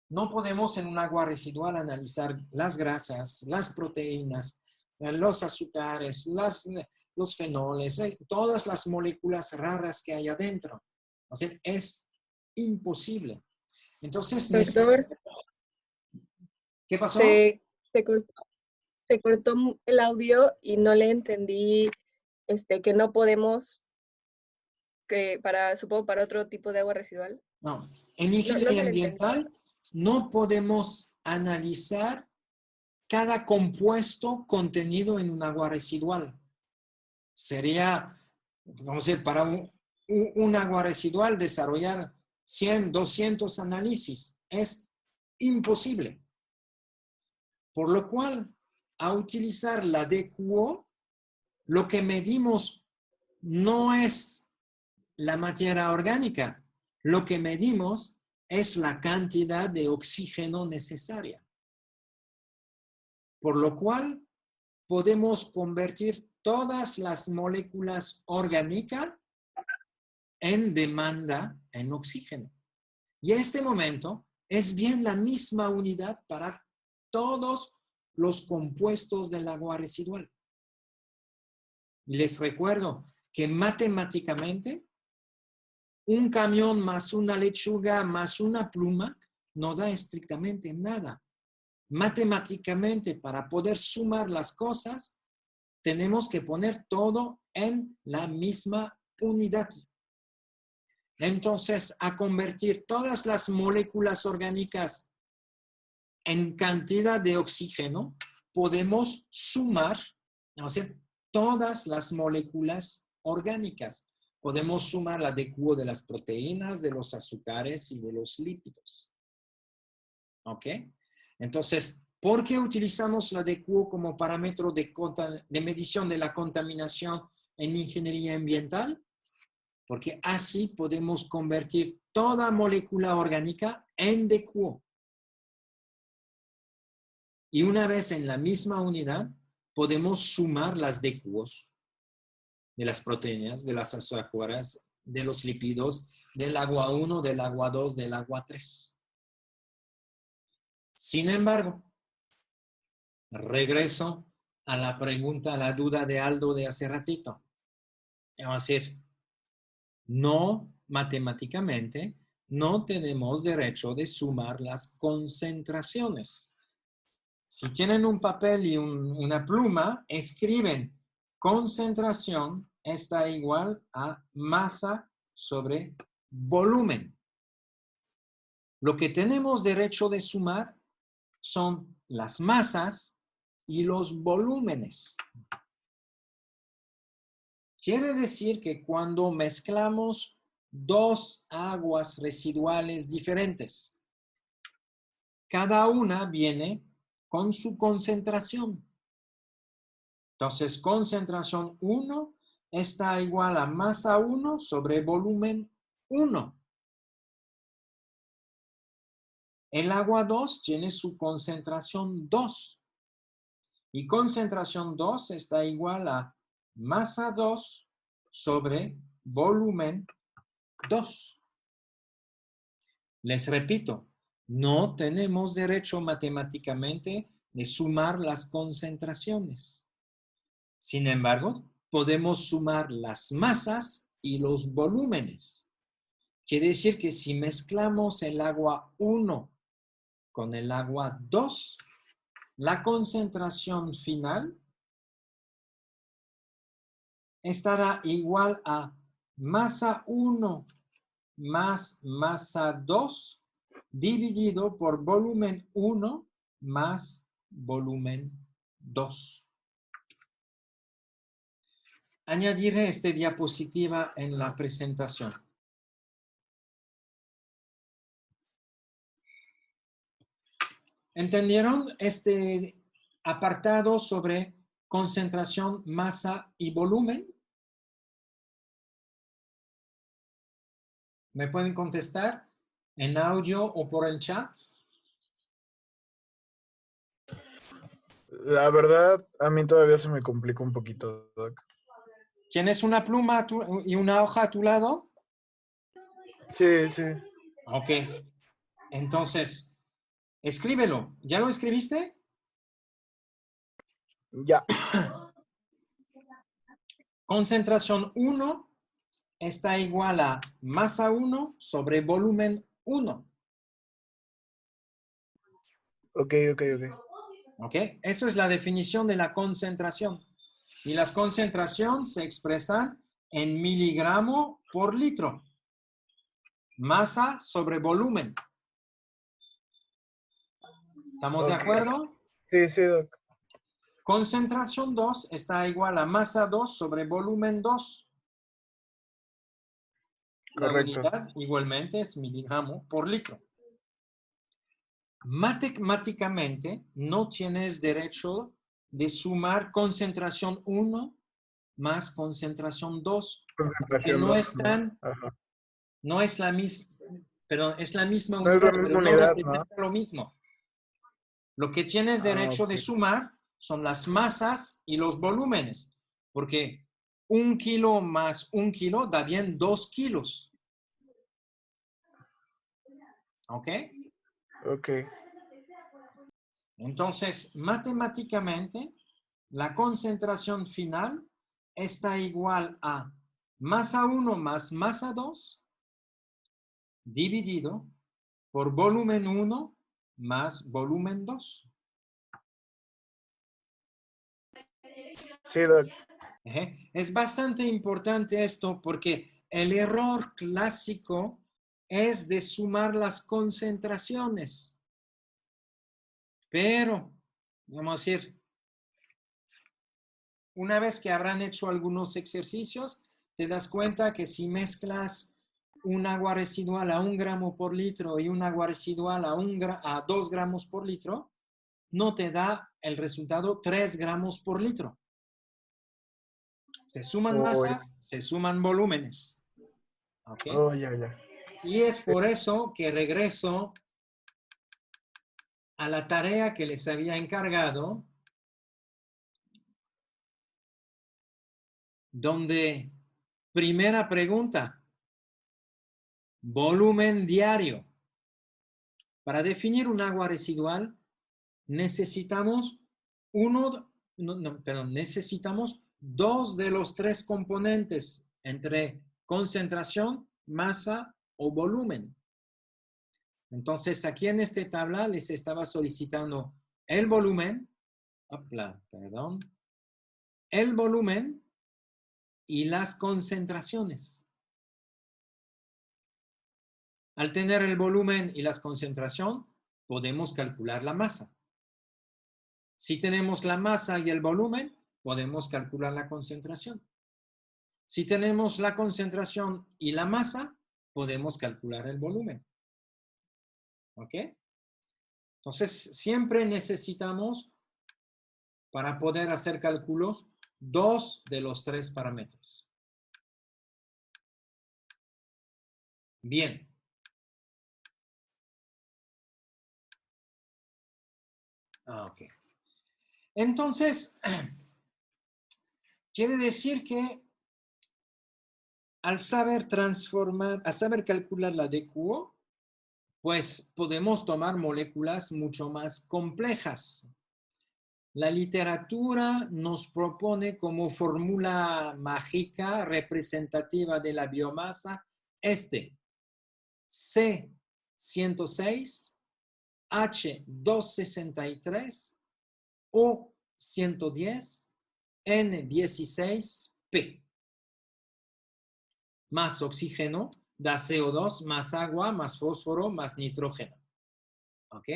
no podemos en un agua residual analizar las grasas, las proteínas, los azúcares, los fenoles, todas las moléculas raras que hay adentro. O sea, es imposible. Entonces, Doctor, ¿qué pasó? se cortó el audio y no le entendí que no podemos, supongo para otro tipo de agua residual. No, en No ingeniería se le ambiental no podemos analizar cada compuesto contenido en un agua residual. Sería, vamos a decir, para un agua residual desarrollar 100, 200 análisis. Es imposible. Por lo cual, a utilizar la DQO, lo que medimos no es la materia orgánica. Lo que medimos es la cantidad de oxígeno necesaria. Por lo cual, podemos convertir todas las moléculas orgánicas en demanda en oxígeno. Y en este momento es bien la misma unidad para todos los compuestos del agua residual. Les recuerdo que matemáticamente un camión más una lechuga más una pluma no da estrictamente nada. Matemáticamente, para poder sumar las cosas, tenemos que poner todo en la misma unidad. Entonces, a convertir todas las moléculas orgánicas en cantidad de oxígeno, podemos sumar, o sea, todas las moléculas orgánicas. Podemos sumar la DQO de las proteínas, de los azúcares y de los lípidos. ¿Ok? Entonces, ¿por qué utilizamos la DQO como parámetro de medición de la contaminación en ingeniería ambiental? Porque así podemos convertir toda molécula orgánica en DQO. Y una vez en la misma unidad, podemos sumar las DQOs de las proteínas, de las azúcares, de los lípidos, del agua 1, del agua 2, del agua 3. Sin embargo, regreso a la pregunta, a la duda de Aldo de hace ratito. Es decir, no, matemáticamente, no tenemos derecho de sumar las concentraciones. Si tienen un papel y una pluma, escriben concentración está igual a masa sobre volumen. Lo que tenemos derecho de sumar son las masas y los volúmenes. Quiere decir que cuando mezclamos dos aguas residuales diferentes, cada una viene con su concentración. Entonces, concentración 1 está igual a masa 1 sobre volumen 1. El agua 2 tiene su concentración 2. Y concentración 2 está igual a masa 2 sobre volumen 2. Les repito, no tenemos derecho matemáticamente de sumar las concentraciones. Sin embargo, podemos sumar las masas y los volúmenes. Quiere decir que si mezclamos el agua 1 con el agua 2, la concentración final estará igual a masa 1 más masa 2 dividido por volumen 1 más volumen 2. Añadiré esta diapositiva en la presentación. ¿Entendieron este apartado sobre concentración, masa y volumen? ¿Me pueden contestar en audio o por el chat? La verdad, a mí todavía se me complica un poquito, Doc. ¿Tienes una pluma y una hoja a tu lado? Sí, sí. Ok. Entonces, escríbelo. ¿Ya lo escribiste? Ya. Concentración 1 está igual a masa 1 sobre volumen 1. Ok. ¿Ok? Eso es la definición de la concentración. Y las concentraciones se expresan en miligramo por litro. Masa sobre volumen. ¿Estamos de acuerdo? Sí, Doc. Concentración 2 está igual a masa 2 sobre volumen 2. La Correcto. unidad igualmente es miligramo por litro. Matemáticamente no tienes derecho de sumar concentración 1 más concentración 2, porque Concentración no 2, están, Ajá. no es la misma, perdón, es la misma No es unidad, la pero misma no unidad, ¿no? representa lo mismo. Lo que tienes Ah, derecho de ok. sumar son las masas y los volúmenes, porque 1 kilo más 1 kilo da bien 2 kilos. ¿Ok? Ok. Entonces, matemáticamente, la concentración final está igual a masa 1 más masa 2 dividido por volumen 1 más volumen 2. Sí, Doc. Es bastante importante esto porque el error clásico es de sumar las concentraciones. Pero, vamos a decir, una vez que habrán hecho algunos ejercicios, te das cuenta que si mezclas un agua residual a 1 gramo por litro y un agua residual a 2 gramos por litro, no te da el resultado 3 gramos por litro. Se suman Oh, ya. masas, se suman volúmenes. ¿Ok? Oh, ya. Y es Sí. por eso que regreso a la tarea que les había encargado, donde primera pregunta, volumen diario. Para definir un agua residual necesitamos necesitamos 2 de los 3 componentes entre concentración, masa o volumen. Entonces, aquí en esta tabla les estaba solicitando el volumen, el volumen y las concentraciones. Al tener el volumen y las concentraciones, podemos calcular la masa. Si tenemos la masa y el volumen, podemos calcular la concentración. Si tenemos la concentración y la masa, podemos calcular el volumen. ¿Ok? Entonces, siempre necesitamos, para poder hacer cálculos, 2 de los 3 parámetros. Bien. Ok. Entonces, quiere decir que al saber calcular la DQO, pues podemos tomar moléculas mucho más complejas. La literatura nos propone como fórmula mágica representativa de la biomasa C106, H263, O110, N16P. Más oxígeno da CO2, más agua, más fósforo, más nitrógeno. ¿Ok?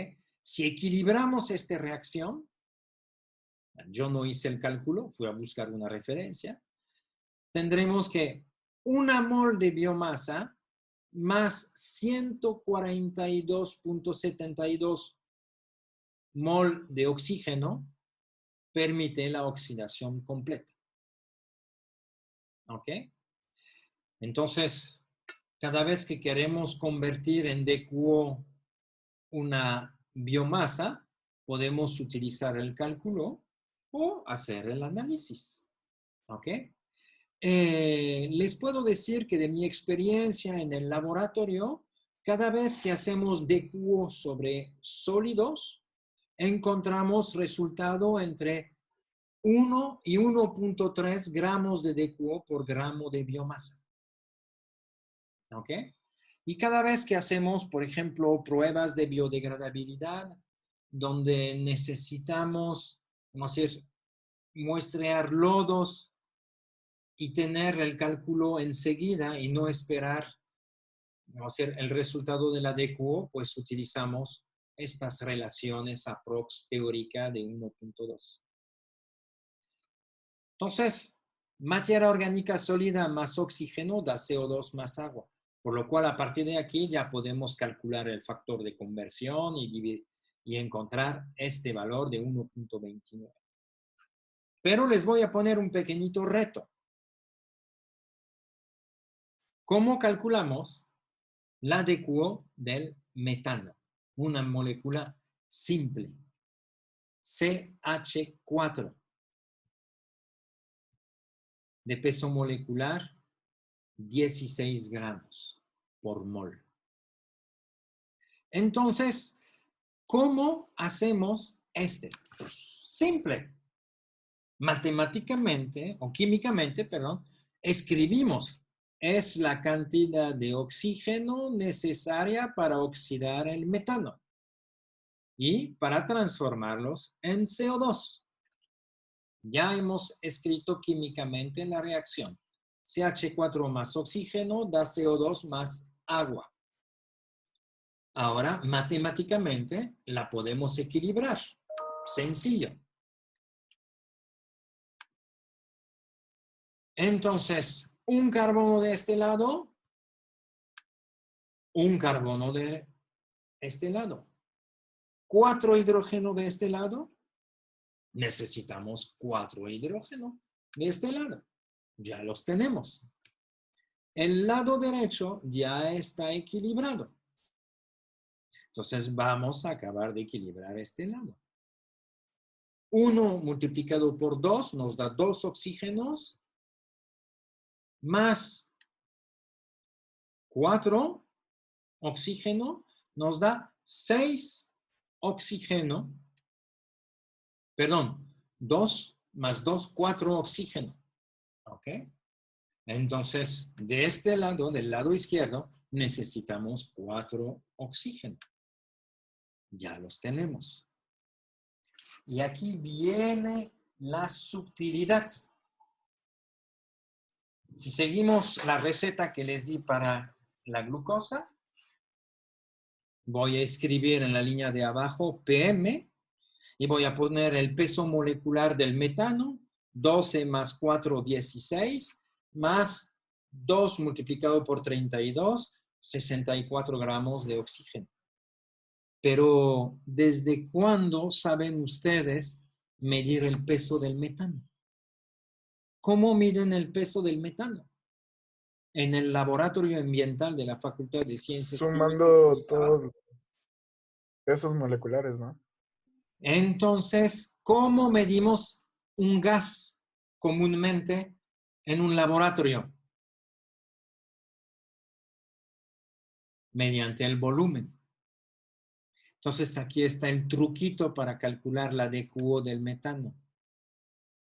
Si equilibramos esta reacción, yo no hice el cálculo, fui a buscar una referencia, tendremos que 1 mol de biomasa más 142.72 mol de oxígeno permite la oxidación completa. ¿Ok? Entonces, cada vez que queremos convertir en DQO una biomasa, podemos utilizar el cálculo o hacer el análisis. ¿Ok? Les puedo decir que de mi experiencia en el laboratorio, cada vez que hacemos DQO sobre sólidos, encontramos resultado entre 1 y 1.3 gramos de DQO por gramo de biomasa. ¿Ok? Y cada vez que hacemos, por ejemplo, pruebas de biodegradabilidad, donde necesitamos, vamos a decir, muestrear lodos y tener el cálculo enseguida y no esperar, vamos a decir, el resultado de la DQO, pues utilizamos estas relaciones aprox teórica de 1.2. Entonces, materia orgánica sólida más oxígeno da CO2 más agua. Por lo cual, a partir de aquí ya podemos calcular el factor de conversión y encontrar este valor de 1.29. Pero les voy a poner un pequeñito reto. ¿Cómo calculamos la DQO del metano? Una molécula simple. CH4. De peso molecular 16 gramos por mol. Entonces, ¿cómo hacemos este? Pues simple. Matemáticamente, o químicamente, perdón, escribimos. Es la cantidad de oxígeno necesaria para oxidar el metano y para transformarlos en CO2. Ya hemos escrito químicamente la reacción. CH4 más oxígeno da CO2 más agua. Ahora, matemáticamente, la podemos equilibrar. Sencillo. Entonces, un carbono de este lado, un carbono de este lado. 4 hidrógenos de este lado, necesitamos 4 hidrógenos de este lado. Ya los tenemos. El lado derecho ya está equilibrado. Entonces vamos a acabar de equilibrar este lado. 1 multiplicado por 2 nos da 2 oxígenos más 4 oxígeno nos da 6 oxígeno. Perdón, 2 más 2, 4 oxígeno. ¿Ok? Entonces, de este lado, del lado izquierdo, necesitamos 4 oxígenos. Ya los tenemos. Y aquí viene la sutilidad. Si seguimos la receta que les di para la glucosa, voy a escribir en la línea de abajo PM y voy a poner el peso molecular del metano, 12 más 4, 16, más 2 multiplicado por 32, 64 gramos de oxígeno. Pero, ¿desde cuándo saben ustedes medir el peso del metano? ¿Cómo miden el peso del metano? En el laboratorio ambiental de la Facultad de Ciencias Sumando Químicas. todos los pesos moleculares, ¿no? Entonces, ¿cómo medimos un gas comúnmente en un laboratorio? Mediante el volumen. Entonces, aquí está el truquito para calcular la DQO del metano.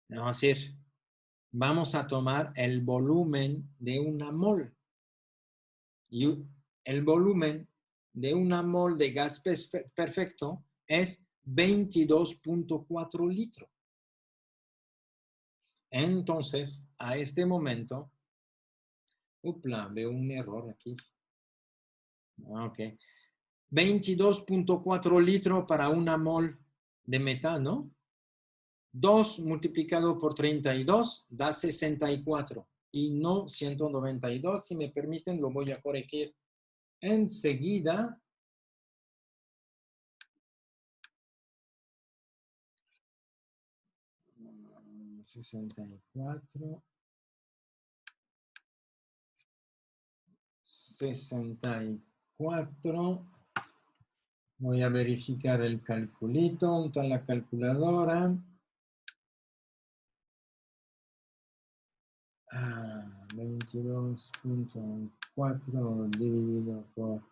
Vamos a decir, vamos a tomar el volumen de una mol. Y el volumen de una mol de gas perfecto es 22.4 litros. Entonces, a este momento, veo un error aquí. Ok. 22.4 litros para una mol de metano. 2 multiplicado por 32 da 64 y no 192. Si me permiten, lo voy a corregir enseguida. $64. 64. Voy a verificar el calculito. ¿Dónde está la calculadora? 22.4 dividido por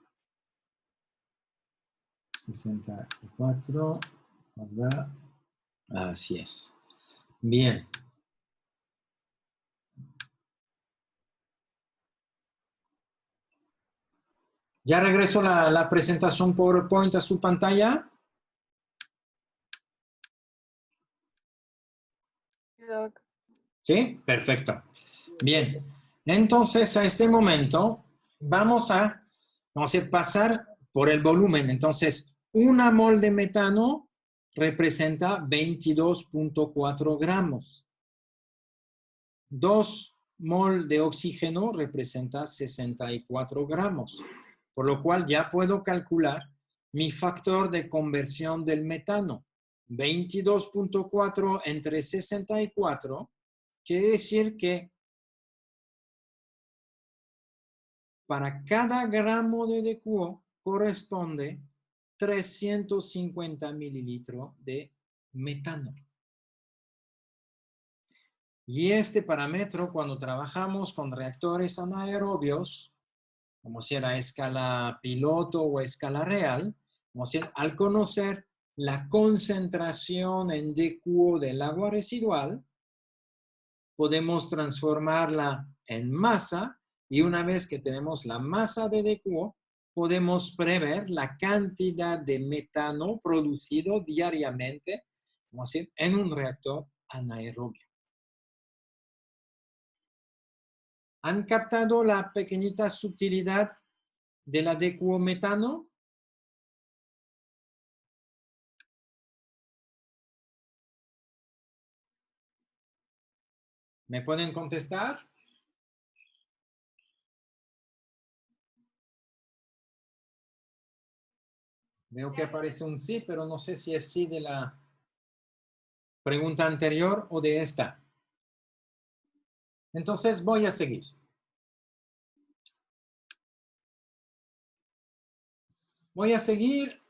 64. ¿Verdad? Así es. Bien. Ya regreso la presentación PowerPoint a su pantalla. ¿Sí? Perfecto. Bien. Entonces, a este momento, vamos a pasar por el volumen. Entonces, una mol de metano representa 22.4 gramos. 2 mol de oxígeno representa 64 gramos, por lo cual ya puedo calcular mi factor de conversión del metano. 22.4 entre 64 quiere decir que para cada gramo de DQO corresponde 350 mililitros de metano. Y este parámetro, cuando trabajamos con reactores anaerobios, como si era a escala piloto o a escala real, como si al conocer la concentración en DQO del agua residual, podemos transformarla en masa y una vez que tenemos la masa de DQO, podemos prever la cantidad de metano producido diariamente, vamos a decir, en un reactor anaerobio. ¿Han captado la pequeñita sutilidad de la DQO metano? ¿Me pueden contestar? Veo que aparece un sí, pero no sé si es sí de la pregunta anterior o de esta. Entonces voy a seguir. Voy a seguir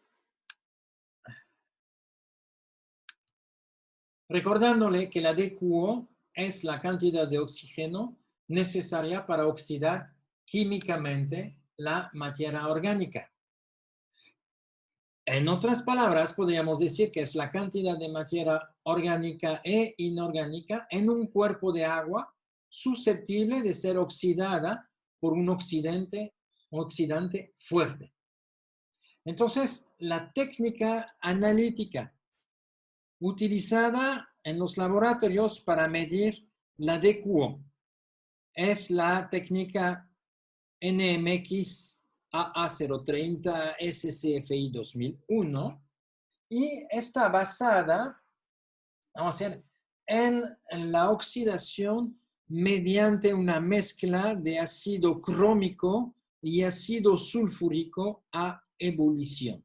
recordándole que la DQO es la cantidad de oxígeno necesaria para oxidar químicamente la materia orgánica. En otras palabras, podríamos decir que es la cantidad de materia orgánica e inorgánica en un cuerpo de agua susceptible de ser oxidada por un oxidante fuerte. Entonces, la técnica analítica utilizada en los laboratorios para medir la DQO es la técnica NMX AA030 SCFI 2001 y está basada, vamos a ver, en la oxidación mediante una mezcla de ácido crómico y ácido sulfúrico a ebullición.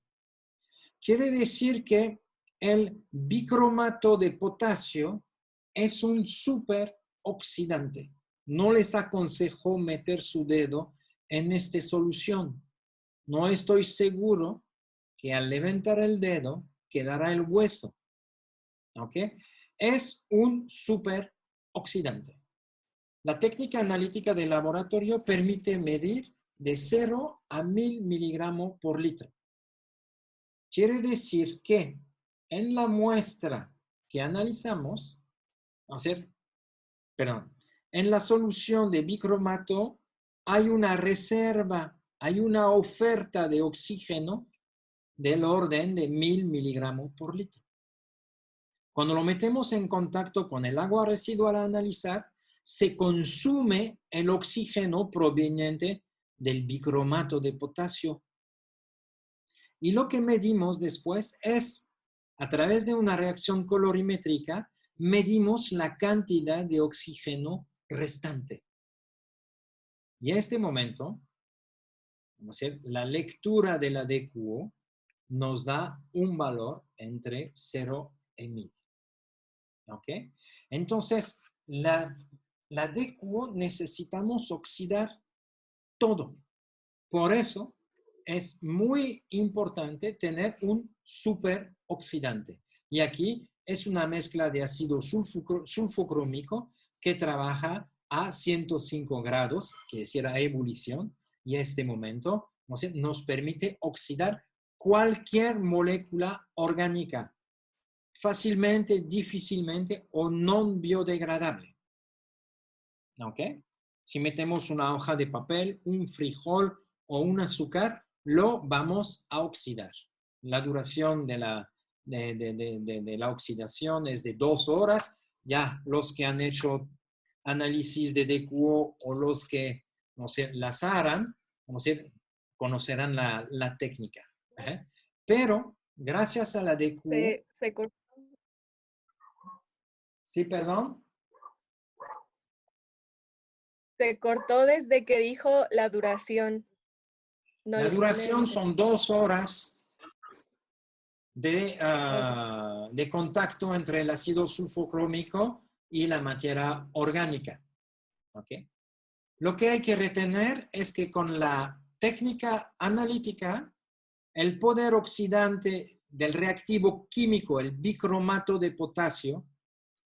Quiere decir que el bicromato de potasio es un superoxidante. No les aconsejo meter su dedo en esta solución. No estoy seguro que al levantar el dedo quedará el hueso. ¿Ok? Es un superoxidante. La técnica analítica del laboratorio permite medir de 0 a 1000 miligramos por litro. Quiere decir que en la muestra que analizamos, en la solución de bicromato hay una reserva, hay una oferta de oxígeno del orden de 1000 miligramos por litro. Cuando lo metemos en contacto con el agua residual a analizar, se consume el oxígeno proveniente del bicromato de potasio. Y lo que medimos después es, a través de una reacción colorimétrica, medimos la cantidad de oxígeno restante. Y en este momento, vamos a ver, la lectura de la DQO nos da un valor entre 0 y 1000. ¿Ok? Entonces, la DQO necesitamos oxidar todo. Por eso es muy importante tener un superoxidante. Y aquí es una mezcla de ácido sulfocrómico que trabaja a 105 grados, que es la ebullición, y en este momento nos permite oxidar cualquier molécula orgánica fácilmente, difícilmente o no biodegradable. ¿Ok? Si metemos una hoja de papel, un frijol o un azúcar, lo vamos a oxidar. La duración de la oxidación es de 2 horas. Ya los que han hecho análisis de DQO o los que las harán, conocerán la técnica. Pero gracias a la DQO... Se cortó. Sí, perdón. Se cortó desde que dijo la duración. No, La no le duración entendí. son 2 horas de contacto entre el ácido sulfocrómico y la materia orgánica. ¿Okay? Lo que hay que retener es que con la técnica analítica, el poder oxidante del reactivo químico, el bicromato de potasio,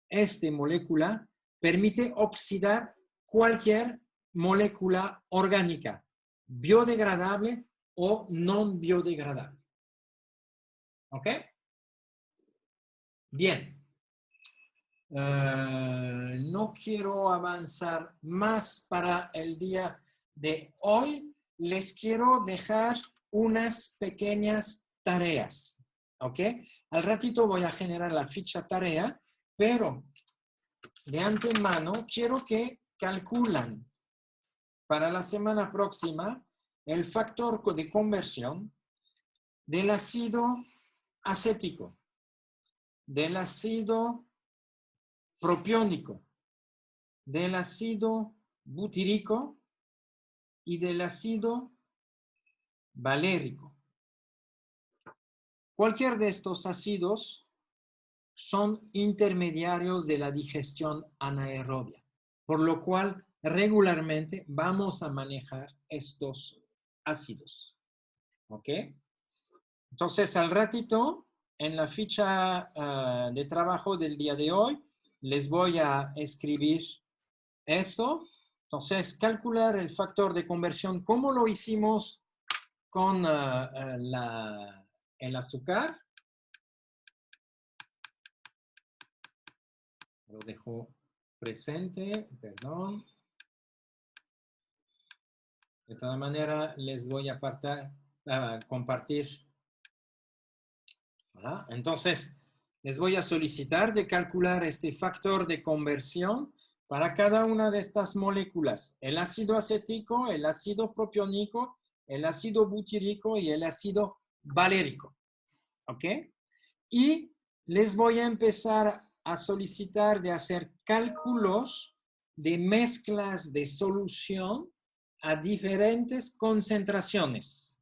esta molécula permite oxidar cualquier molécula orgánica, biodegradable o no biodegradable. ¿Ok? Bien. No quiero avanzar más para el día de hoy. Les quiero dejar unas pequeñas tareas. ¿Ok? Al ratito voy a generar la ficha tarea, pero de antemano quiero que calculan para la semana próxima el factor de conversión del ácido acético, del ácido propiónico, del ácido butírico y del ácido valérico. Cualquier de estos ácidos son intermediarios de la digestión anaerobia, por lo cual regularmente vamos a manejar estos ácidos. ¿Ok? Entonces, al ratito, en la ficha de trabajo del día de hoy, les voy a escribir esto. Entonces, calcular el factor de conversión, ¿cómo lo hicimos con el azúcar? Lo dejo presente, perdón. De todas maneras, les voy a compartir. ¿Verdad? Entonces, les voy a solicitar de calcular este factor de conversión para cada una de estas moléculas. El ácido acético, el ácido propiónico, el ácido butírico y el ácido valérico. ¿Ok? Y les voy a empezar a solicitar de hacer cálculos de mezclas de solución a diferentes concentraciones.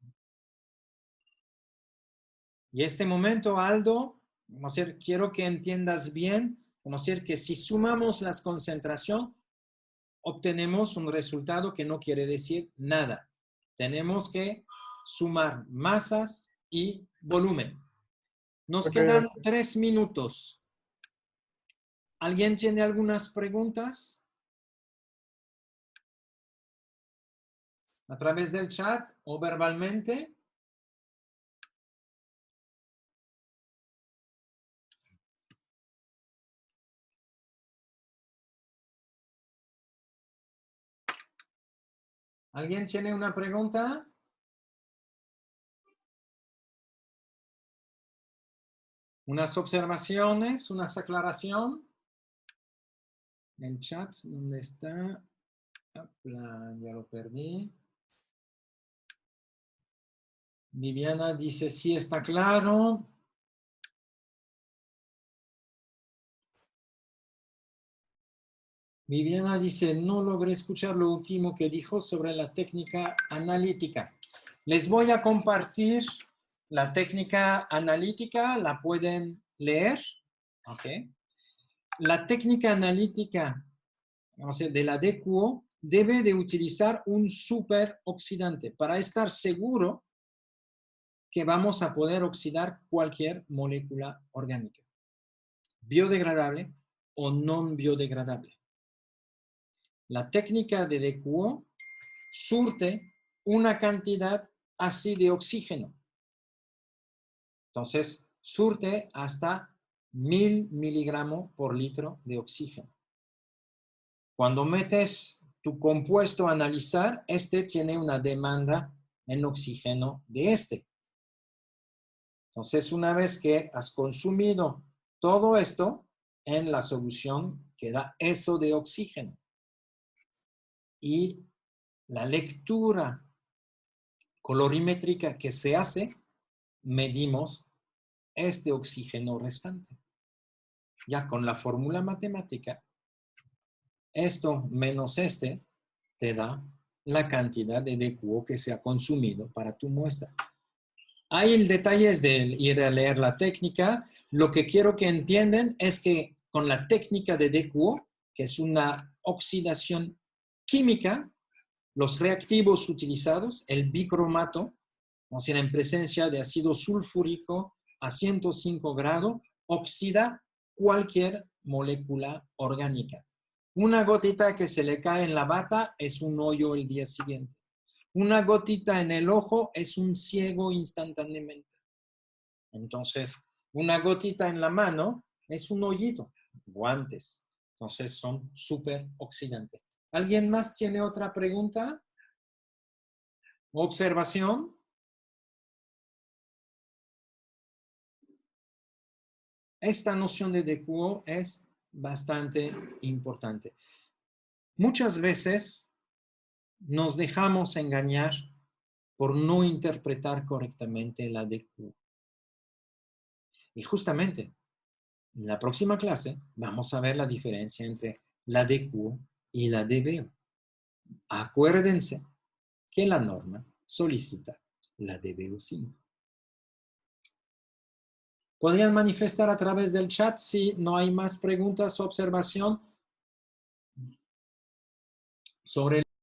Y este momento, Aldo, quiero que entiendas bien, que si sumamos las concentraciones, obtenemos un resultado que no quiere decir nada. Tenemos que sumar masas y volumen. Nos quedan 3 minutos. ¿Alguien tiene algunas preguntas? ¿A través del chat o verbalmente? ¿Alguien tiene una pregunta? ¿Unas observaciones? ¿Unas aclaraciones? El chat, ¿dónde está? Ya lo perdí. Viviana dice, sí, está claro. Viviana dice, no logré escuchar lo último que dijo sobre la técnica analítica. Les voy a compartir la técnica analítica, la pueden leer. ¿Okay? La técnica analítica de la DQO debe de utilizar un superoxidante para estar seguro que vamos a poder oxidar cualquier molécula orgánica, biodegradable o no biodegradable. La técnica de DQO surte una cantidad así de oxígeno. Entonces, surte hasta 1000 miligramos por litro de oxígeno. Cuando metes tu compuesto a analizar, este tiene una demanda en oxígeno de este. Entonces, una vez que has consumido todo esto, en la solución queda eso de oxígeno. Y la lectura colorimétrica que se hace, medimos este oxígeno restante. Ya con la fórmula matemática, esto menos este te da la cantidad de DQO que se ha consumido para tu muestra. Ahí el detalle es de ir a leer la técnica. Lo que quiero que entiendan es que con la técnica de DQO, que es una oxidación química, los reactivos utilizados, el bicromato, o sea, en presencia de ácido sulfúrico a 105 grados, oxida cualquier molécula orgánica. Una gotita que se le cae en la bata es un hoyo el día siguiente. Una gotita en el ojo es un ciego instantáneamente. Entonces, una gotita en la mano es un hoyito, guantes. Entonces, son súper oxidantes. ¿Alguien más tiene otra pregunta? ¿Observación? Esta noción de DQO es bastante importante. Muchas veces nos dejamos engañar por no interpretar correctamente la DQO. Y justamente, en la próxima clase vamos a ver la diferencia entre la DQO y la DBO. Acuérdense que la norma solicita la DBO5. ¿Podrían manifestar a través del chat si no hay más preguntas o observación sobre